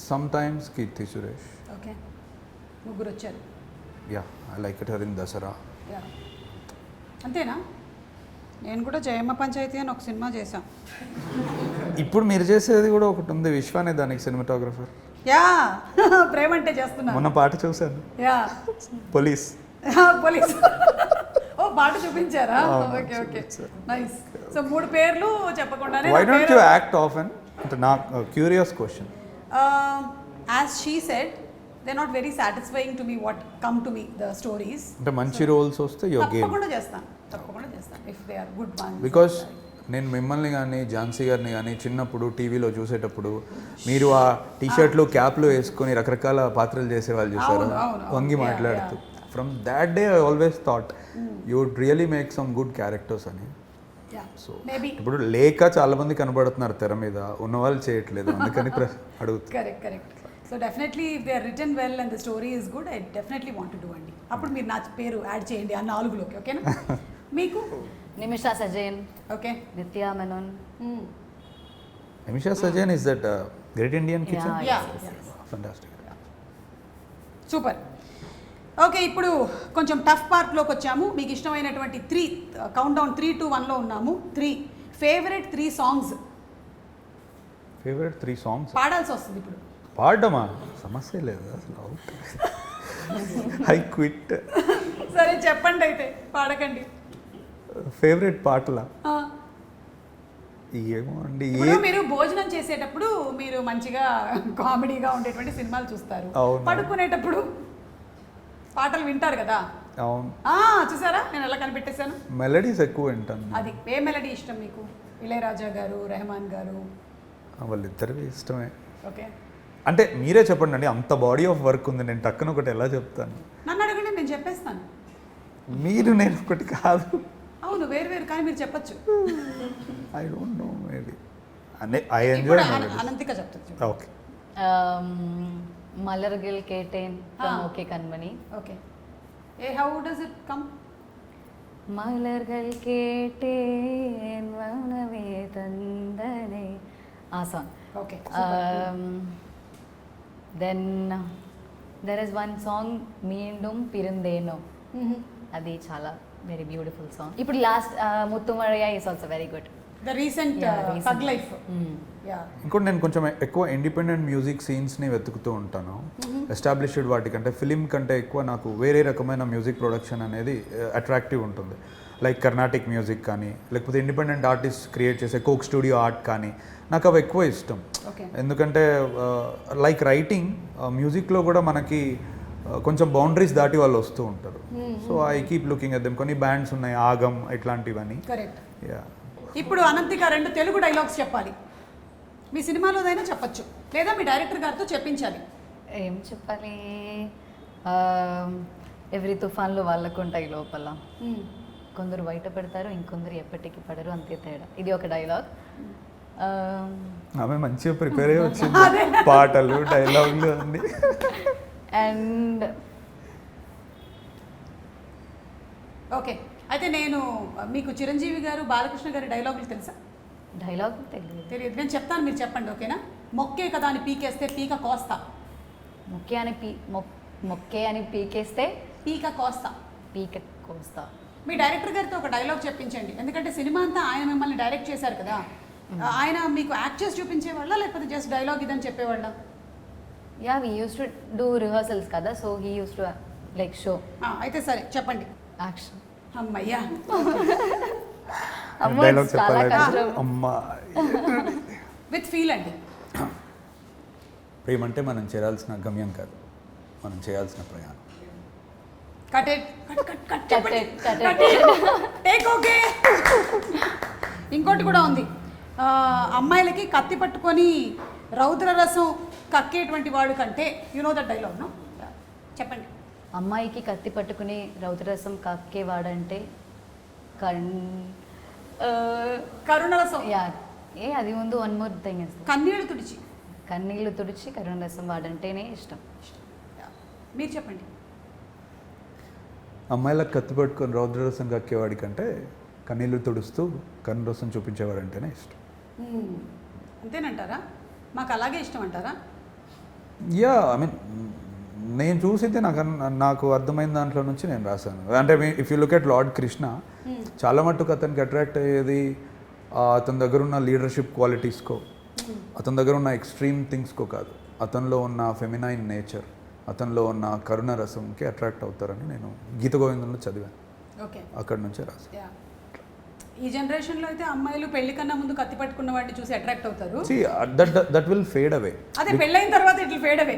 Sometimes Keerthy Suresh. Okay, ముగ్గురు వచ్చారు. I like it her in Dasara. అంతేనా? నేను కూడా జయమ్మ పంచాయతీ అని ఒక సినిమా చేశాం. ఇప్పుడు మీరు చేసేది కూడా ఒకటి ఉంది, విశ్వానే దానికి సినిమాటోగ్రఫర్. ప్రేమ అంటే చేస్తున్నా. మొన్న పాట చూశాను, పోలీస్. ఓ, పాట చూపించారా? Okay okay, nice. సో 3 పేర్లు చెప్పకుండానే. Why don't you act often? అంటే నాకు curious question. As she said, they not very satisfying to me what come to me the stories. అంటే మంచి రోల్స్ వస్తే యువర్ గేమ్. తప్పకుండా చేస్తాను if they are good ones. Because నేను మిమ్మల్ని కానీ ఝాన్సీ గారిని కానీ చిన్నప్పుడు టీవీలో చూసేటప్పుడు మీరు ఆ టీషర్ట్లు క్యాప్లు వేసుకొని రకరకాల పాత్రలు చేసేవాళ్ళు చూసారు, వంగి మాట్లాడుతూ. From that day I always thought you would really make some good characters అని. So Maybe. ఇప్పుడు లేక చాలా మంది కనబడుతున్నారు తెర మీద, ఉన్న వాళ్ళు చేయట్లేదు, అందుకని అడుగుతారు. Correct. So definitely if they are return well and the story is good, I definitely want to do అండి. అప్పుడు మీరు నా పేరు యాడ్ చేయండి ఆ 4లోకి, ఓకేనా? మీకు Nimisha Sajayan, okay. Nithya Menon. Nimisha Sajayan is that great Indian kitchen. Yeah. Fantastic. Super. Okay, ఇప్పుడు కొంచెం టఫ్ పార్ట్లోకి వచ్చాము. మీకు ఇష్టమైనటువంటి 3 కౌంట్ డౌన్ 3 to 1లో ఉన్నాము. 3 ఫేవరెట్ 3 సాంగ్స్ ఫేవరెట్ 3 సాంగ్స్ పాడాల్సి వస్తుంది ఇప్పుడు. పాడమా? సమస్య లేదు అసలు. I quit. సరే చెప్పండి అయితే, పాడకండి. ఫేవరెట్ పాటలా? ఆ, ఏమో అండి. ఇప్పుడు మీరు భోజనం చేసేటప్పుడు మీరు మంచిగా కామెడీగా ఉండేటువంటి సినిమాలు చూస్తారు, అవును. పడుకునేటప్పుడు పాటలు వింటారు కదా. అవును. చూసారా నేను ఎలా కనిపెట్టేశాను? మెలడీస్ ఎక్కువ వింటాను. అది ఏ మెలడీ ఇష్టం మీకు? ఇళయరాజా గారు, రెహమాన్ గారు? వాళ్ళిద్దరివి ఇష్టమే. ఓకే, అంటే మీరే చెప్పండి అండి, అంత బాడీ ఆఫ్ వర్క్ ఉంది, నేను టక్కున ఒకటి ఎలా చెప్తాను? నన్ను అడగండి, నేను చెప్పేస్తాను. మీరు నేను ఒకటి కాదు. అవును, వేరు కానీ మీరు చెప్పచ్చు. I don't know, maybe I enjoy. Ananthika చెప్తుంది. Okay. Malargal Kettaen from OK Kanmani. Okay, how does it come? Malargal Kettaen వనవే తందనే, ఆ song. Okay. Then there is one song Meendum Pirandheno, అది చాలా వెరీ బ్యూటిఫుల్ సాంగ్. ఇప్పుడు లాస్ట్ ముత్తుమరయ్య is also very good. The recent Thug Life. Yeah. ఇంకోటి నేను కొంచెం ఎక్కువ ఇండిపెండెంట్ మ్యూజిక్ సీన్స్ని వెతుకుతూ ఉంటాను. ఎస్టాబ్లిష్డ్ వాటికంటే ఫిలిం కంటే ఎక్కువ నాకు వేరే రకమైన మ్యూజిక్ ప్రొడక్షన్ అనేది అట్రాక్టివ్ ఉంటుంది. లైక్ కర్ణాటిక్ మ్యూజిక్ కానీ, లేకపోతే ఇండిపెండెంట్ ఆర్టిస్ట్ క్రియేట్ చేసే కోక్ స్టూడియో ఆర్ట్ కానీ, నాకు అవి ఎక్కువ ఇష్టం. ఎందుకంటే లైక్ రైటింగ్, మ్యూజిక్లో కూడా మనకి కొంచెం బౌండరీస్ దాటి వాళ్ళు వస్తూ ఉంటారు. So I keep looking at them. కొన్ని బ్యాండ్స్ ఉన్నాయి, ఆగం ఇట్లాంటివన్నీ. కరెక్ట్. యా. ఇప్పుడు అనంతిక 2 తెలుగు డైలాగ్స్ చెప్పాలి. మీ సినిమాలోదైనా చెప్పచ్చు, లేదా మీ డైరెక్టర్ గారితో చెప్పించాలి. ఏం చెప్పాలి? ఎవ్రీ తుఫాన్లో వాళ్ళకు ఉంటాయి లోపల, కొందరు బయట పెడతారు, ఇంకొందరు ఎప్పటికీ పడరు, అంతే తేడా. ఇది ఒక డైలాగ్. ఆమె మంచిగా ప్రిపేర్ అయ్యి వచ్చింది, పాటలు డైలాగులు అన్నీ. అండ్ ఓకే, అయితే నేను మీకు చిరంజీవి గారు, బాలకృష్ణ గారి డైలాగులు తెలుసా? డైలాగ్ తెలియదు. తెలియదు, నేను చెప్తాను, మీరు చెప్పండి, ఓకేనా? మొక్కే కదా అని పీకేస్తే పీక కోస్తా. మొక్కే అని పీకేస్తే పీక కోస్తా. పీక కోస్తా. మీ డైరెక్టర్ గారితో ఒక డైలాగ్ చెప్పించండి, ఎందుకంటే సినిమా అంతా ఆయన మిమ్మల్ని డైరెక్ట్ చేశారు కదా. ఆయన మీకు యాక్ట్ చేసి చూపించేవాళ్ళ, లేకపోతే జస్ట్ డైలాగ్ ఇదని చెప్పేవాళ్ళ? Yeah, we use to do rehearsals కదా, so he use to like show. అయితే సరే చెప్పండి. యాక్షన్. అమ్మయ్యా. డైలాగ్ చెప్పాలి. అమ్మా, విత్ ఫీల్ అండి. ప్రేమ అంటే మనం చేరాల్సిన గమ్యం కాదు, మనం చేయాల్సిన ప్రయాణం. ఇంకోటి కూడా ఉంది, అమ్మాయిలకి కత్తి పట్టుకొని రౌద్ర రసం కక్కేటువంటి వాడు కంటే, you know that dialogue, no? చెప్పండి. అమ్మాయికి కత్తి పట్టుకుని రౌద్రరసం కక్కేవాడంటే కరుణరసం. యా, అది ముందు వన్ మోర్ థింగ్ ఇస్ కన్నీళ్ళు తుడిచి కరుణరసం వాడంటేనే ఇష్టం. మీరు చెప్పండి. అమ్మాయిలకు కత్తి పట్టుకొని రౌద్రరసం కక్కేవాడి కంటే కన్నీళ్ళు తుడుస్తూ కరుణరసం చూపించేవాడంటేనే ఇష్టం. అంతేనంటారా? మాకు అలాగే ఇష్టం అంటారా? యా, ఐ మీన్ నేను చూసితే నాకు అర్థమైన దాంట్లో నుంచి నేను రాశాను. అంటే if you look at lord Krishna, చాలా మట్టుకు అతనికి అట్రాక్ట్ అయ్యేది అతని దగ్గర ఉన్న లీడర్షిప్ క్వాలిటీస్కో, అతని దగ్గర ఉన్న ఎక్స్ట్రీమ్ థింగ్స్కో కాదు, అతనిలో ఉన్న ఫెమినైన్ నేచర్, అతనిలో ఉన్న కరుణ రసంకి అట్రాక్ట్ అవుతారని నేను గీత గోవిందంలో చదివాను. ఓకే, అక్కడి నుంచే రాశాను. ఈ జనరేషన్లో అయితే అమ్మాయిలు పెళ్లి కన్నా ముందు కత్తి పట్టుకున్న వాడిని చూసి అట్రాక్ట్ అవుతారు. దట్ విల్ ఫేడ్ అవే. అదే పెళ్ళైన తర్వాత ఇట్లా ఫేడ్ అవే.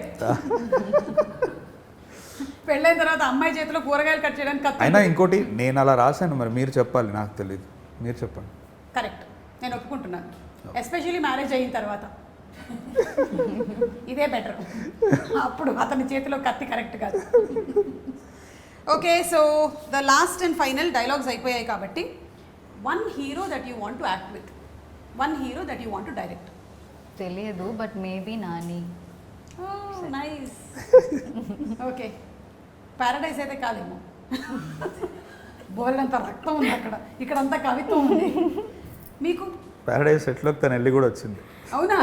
పెళ్ళైన తర్వాత అమ్మాయి చేతిలో కూరగాయలు కట్ చేయడానికి కత్తి. అయినా ఇంకోటి నేను అలా రాశాను, మరి మీరు చెప్పాలి, నాకు తెలియదు, మీరు చెప్పండి. కరెక్ట్, నేను ఒప్పుకుంటున్నాను. ఎస్పెషల్లీ మ్యారేజ్ అయిన తర్వాత ఇదే బెటర్. అప్పుడు అతని చేతిలో కత్తి కరెక్ట్ కాదు. Okay, so the last and final dialogues అయిపోయాయి కాబట్టి one hero that you want to act with, one hero that you want to direct. తెలియదు, but maybe Nani. Nice. Okay, Paradise అయితే కాదేమో. బోల్డంత రక్తం ఉంది అక్కడ, ఇక్కడంతా కవిత్వం ఉంది. మీకు ప్యారడైజ్ సెట్లోకి తను వెళ్ళి కూడా వచ్చింది. అవునా?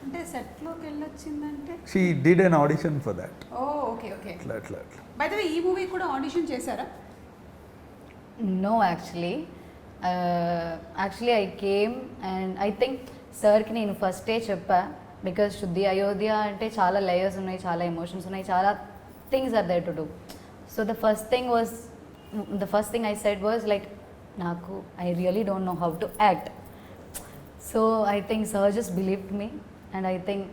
అంటే సెట్లోకి వెళ్ళొచ్చిందంటే she did an audition for that. Oh okay okay. అట్లా అట్లా అట్లా. బై ద వే, ఈ మూవీ కూడా ఆడిషన్ చేశారా? No, actually I came and I think సార్కి నేను ఫస్టే చెప్పా, బికాజ్ శుద్ధి అయోధ్య అంటే చాలా లేయర్స్ ఉన్నాయి, చాలా ఎమోషన్స్ ఉన్నాయి, చాలా things are there to do. So the first thing I said was like, నాకు I really don't know how to act. So I think sir just believed me and I think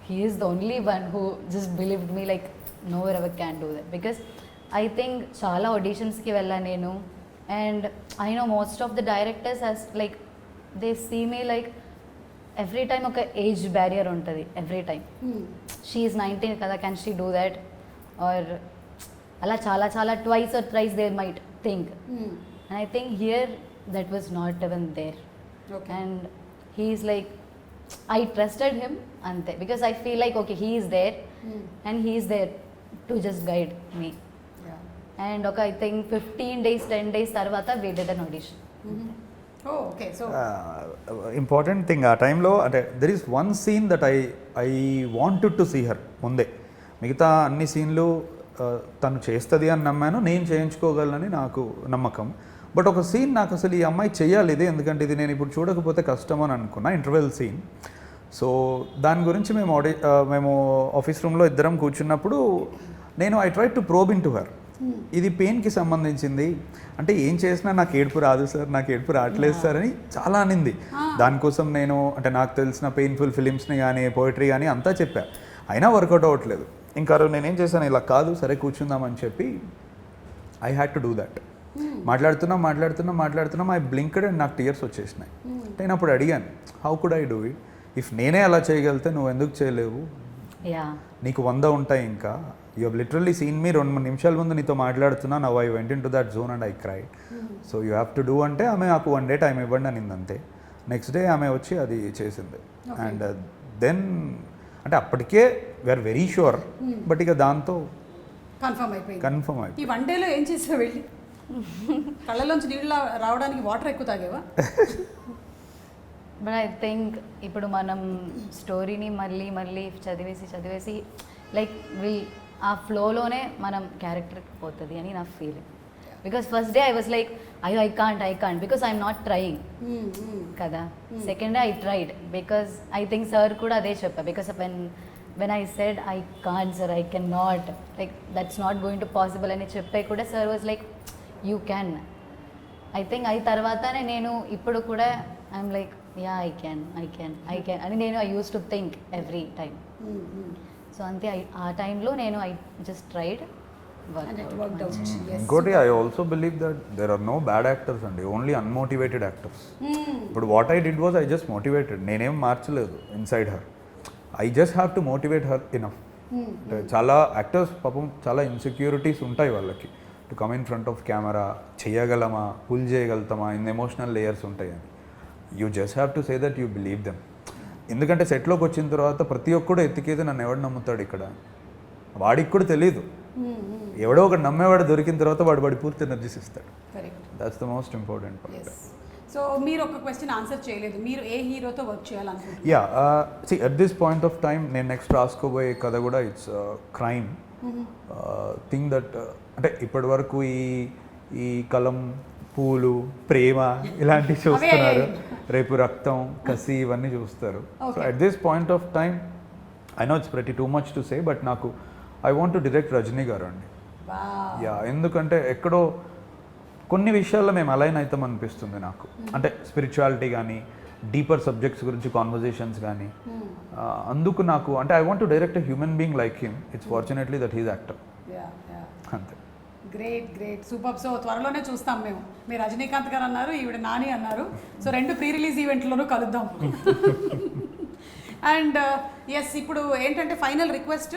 he is the only one who just believed me like no ever can do that. Because I think చాలా ఆడిషన్స్కి వెళ్ళాను నేను, and I know most of the directors as like they see me like every time ఒక age barrier ఉంటుంది every time. She is 19 కదా, can she do that or అలా చాలా చాలా twice or thrice they might think. And I think here that was not even there. And he is like, I trusted him ante, because I feel like okay, he is there and he is there to just guide me. And okay, I think 15 days 10 days tarvata we did an audition. Oh okay, so important thing ఆ టైంలో అంటే there is one scene that I wanted to see her ముందే. మిగతా అన్ని సీన్లు తను చేస్తుంది అని నమ్మాను, నేను చేయించుకోగలనని నాకు నమ్మకం. బట్ ఒక సీన్ నాకు అసలు ఈ అమ్మాయి చేయాలి ఇది, ఎందుకంటే ఇది నేను ఇప్పుడు చూడకపోతే కష్టం అని అనుకున్నా, ఇంటర్వెల్ సీన్. సో దాని గురించి మేము ఆఫీస్ రూమ్లో ఇద్దరం కూర్చున్నప్పుడు I try to probe in to her. ఇది పెయిన్కి సంబంధించింది అంటే ఏం చేసినా నాకు ఏడుపు రాదు సార్, నాకు ఏడుపు రావట్లేదు సార్ అని చాలా అనింది. దానికోసం అంటే నాకు తెలిసిన పెయిన్ఫుల్ ఫిలిమ్స్ని కానీ పోయిటరీ కానీ అంతా చెప్పా, అయినా వర్కౌట్ అవ్వట్లేదు. ఇంకా నేనేం చేశాను, ఇలా కాదు సరే కూర్చుందామని చెప్పి I had to do that. మాట్లాడుతున్నా ఐ బ్లింక్డ్ అండ్ నాకు టీయర్స్ వచ్చేసినాయి. నేను అప్పుడు అడిగాను, how could I do it? If నేనే అలా చేయగలితే నువ్వు ఎందుకు చేయలేవు? నీకు 100 ఉంటాయి ఇంకా. యూ హెవ్ లిటరల్లీ సీన్ మీ 2-3 నిమిషాల ముందు నీతో మాట్లాడుతున్నా, now I went in to that zone and I cried. So you have to do అంటే ఆమె నాకు 1 day టైం ఇవ్వండి అనింది అంతే. నెక్స్ట్ డే ఆమె వచ్చి అది చేసింది. అండ్ దెన్ అంటే అప్పటికే వీఆర్ వెరీ షూర్, బట్ ఇక దాంతో కన్ఫర్మ్ అయిపోయింది. ఈ 1 dayలో ఏం చేసావు? వెళ్ళి కళ్ళలోంచి నీళ్ళు రావడానికి వాటర్ ఎక్కువ తాగేవా? బట్ ఐ థింక్ ఇప్పుడు మనం స్టోరీని మళ్ళీ చదివేసి లైక్ ఆ ఫ్లోలోనే మనం క్యారెక్టర్కి పోతుంది అని నా feeling. Because first day I was like అయ్యో I can't because I'm not trying కదా. Second day I tried because I think sir కూడా అదే చెప్పా. Because when I said I can't sir, I cannot, like that's not going to possible అని చెప్పే కూడా sir was like you can. I think అయి తర్వాతనే నేను ఇప్పుడు కూడా I'm like yeah I can అని నేను I use to think every time. So అంతే ఆ టైంలో నేను ఐ జస్ట్ ట్రైడ్. ఇంకోటి I also believe that there are no bad actors అండి, ఓన్లీ అన్మోటివేటెడ్ యాక్టర్స్. ఇప్పుడు what I did was I just motivated, నేనేం మార్చలేదు inside her. I just have to motivate her enough. చాలా actors పాపం చాలా insecurities ఉంటాయి వాళ్ళకి, to come in front of camera చేయగలమా, పుల్ చేయగలుగుతామా, ఇన్ ఎమోషనల్ లేయర్స్ ఉంటాయి అని. You just have to say that you believe them. ఎందుకంటే సెట్లోకి వచ్చిన తర్వాత ప్రతి ఒక్కడు ఎత్తికేది నన్ను ఎవడు నమ్ముతాడు ఇక్కడ, వాడికి కూడా తెలియదు. ఎవడో ఒకటి నమ్మేవాడు దొరికిన తర్వాత వాడి పూర్తి ఎనర్జీస్ ఇస్తాడు. That's the most important part. So మీరు ఒక క్వశ్చన్ ఆన్సర్ చేయలేదు, మీరు ఏ హీరోతో వర్క్ చేయాలనుకుంటున్నారు? Yeah see at this point of time నేను నెక్స్ట్ రాసుకోబోయే కథ కూడా ఇట్స్ క్రైమ్ థింగ్ దట్ అంటే ఇప్పటి వరకు ఈ కలం, పూలు, ప్రేమ ఇలాంటివి చూస్తున్నారు, రేపు రక్తం, కసి ఇవన్నీ చూస్తారు. So at this point of time I know it's pretty too much to say, but నాకు I want to direct Rajini garu అండి. యా, ఎందుకంటే ఎక్కడో కొన్ని విషయాల్లో మేము అలైన్ అవుతాం అనిపిస్తుంది నాకు. అంటే స్పిరిచువాలిటీ కానీ, డీపర్ సబ్జెక్ట్స్ గురించి కాన్వర్జేషన్స్ కానీ. అందుకు నాకు అంటే I want to direct a human being like him. It's fortunately that he's actor. అంతే. Great super. సో త్వరలోనే చూస్తాం మేము. మీరు రజనీకాంత్ గారు అన్నారు, ఈవిడ నాని అన్నారు. సో 2 ప్రీ-రిలీజ్ ఈవెంట్లోనూ కలుద్దాం. అండ్ ఎస్, ఇప్పుడు ఏంటంటే ఫైనల్ రిక్వెస్ట్,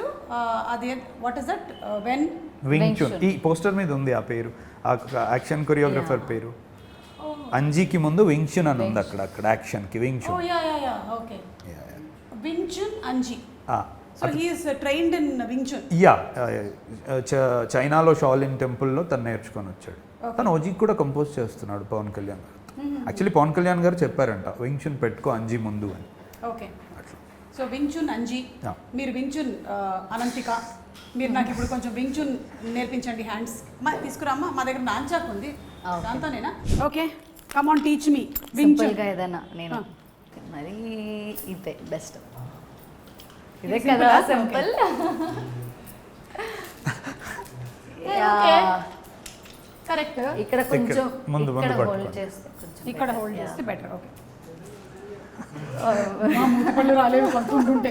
అది వాట్ ఇస్ దట్, వెన్ వింగ్చున్. ఈ పోస్టర్ మీద ఉంది ఆ పేరు, ఆ యాక్షన్ కొరియోగ్రఫర్ పేరు. అంజీకి ముందు వింగ్చున్ అని ఉంది అక్కడ యాక్షన్కి oh Wing Chun. Yeah okay. Wing Chun Anji. So he is trained in Wing Chun. Yeah, చైనాలో షాలిన్ టెంపుల్లో తను నేర్చుకొని వచ్చాడు. తను ఓజీకి కూడా కంపోజ్ చేస్తున్నాడు పవన్ కళ్యాణ్ గారు. యాక్చువల్లీ పవన్ కళ్యాణ్ గారు చెప్పారంట వింగ్చున్ పెట్టుకో అంజీ ముందు అని. Okay. So Wing Chun Anji, Yeah. మీరు వింగ్చున్ అనంతిక, మీరు నాకు ఇప్పుడు కొంచెం వింగ్చున్ నేర్పించండి హ్యాండ్స్. తీసుకురామ్మా, మా దగ్గర నాంచాక్ ఉంది, Okay. దాంతోనేనా? Okay, come on teach me Wing Chun. సింపుల్గా ఏదైనా నేను మరి ఇదే బెస్ట్. ఇదే Simple కదా ఆ? సింపుల్. కరెక్ట్. ఇక్కడ కొంచెం ముందు ఇక్కడ హోల్డ్ పట్టుకోండి. చేస్తే కొంచెం ఇక్కడ better. Hold Yeah. చేస్తే బెటర్. ఓకే. మూతి పళ్ళు రాలేవు కొంటుంటే.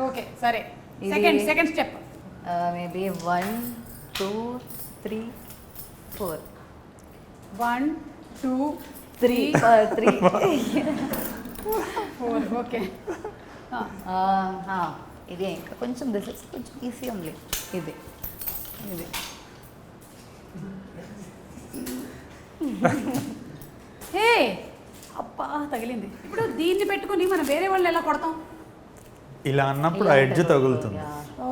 ఓకే సరే, ఇది- సెకండ్ స్టెప్. మేబీ 1 2 3 4 1 2 3 3 4. ఓకే. ఇదే ఇంకా కొంచెం దిస్ ఇస్ కొంచెం ఈజీ ఓన్లీ. ఇది ఇది హే అబ్బా తగిలింది. ఇప్పుడు దీన్ని పెట్టుకుని మనం వేరే వాళ్ళు ఎలా కొడతాం? ఇలా అన్నప్పుడు ఆ ఎడ్జ్ తగులుతుంది. ఓ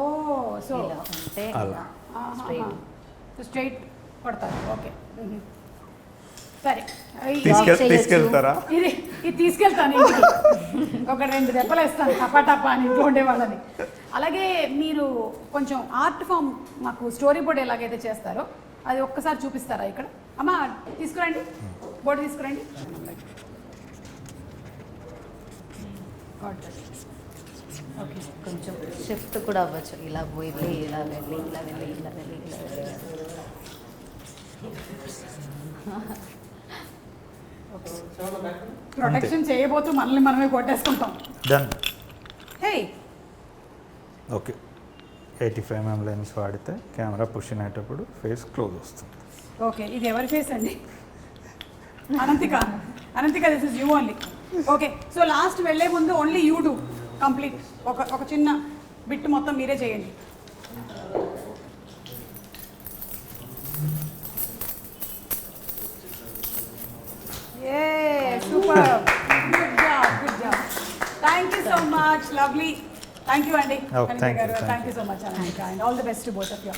సో ఇలా ఉంటే అలా. straight. స్ట్రైట్ కొడతారు. ఓకే. సరే, చేయొచ్చు. తీసుకెళ్తారా? ఇది తీసుకెళ్తాను ఇంటికి. ఒక 2 దెబ్బలు వేస్తాను టపా అని ఇంట్లో ఉండే వాళ్ళని. అలాగే మీరు కొంచెం ఆర్ట్ ఫామ్ మాకు స్టోరీ బోర్డ్ ఎలాగైతే చేస్తారో అది ఒక్కసారి చూపిస్తారా ఇక్కడ? అమ్మా తీసుకురండి, బోర్డు తీసుకురండి. ఓకే. కొంచెం షిఫ్ట్ కూడా అవ్వచ్చు. ఇలా వెళ్ళి ఇలా వెళ్ళి ఇలా వెళ్ళి ఇలా వెళ్ళి ఇలా వెళ్ళి. ప్రొటెక్షన్ చేయబోతూ మనల్ని మనమే కొట్టేసుకుంటాం. డన్. హే ఓకే, 85mm లెన్స్ వాడితే కెమెరా పుష్ అయ్యేటప్పుడు ఫేస్ క్లోజ్ వస్తుంది. ఓకే, ఇది ఎవరి ఫేస్ అండి? Ananthika this is you only. Okay, so last వెళ్ళే ముందు ఓన్లీ యూ డూ కంప్లీట్. ఒక చిన్న బిట్ మొత్తం మీరే చేయండి. ఏ super, good job. Thank you so much, lovely. Thank you అండి. Oh, thank you, thank thank you so much Ananthika, and all the best to both of you.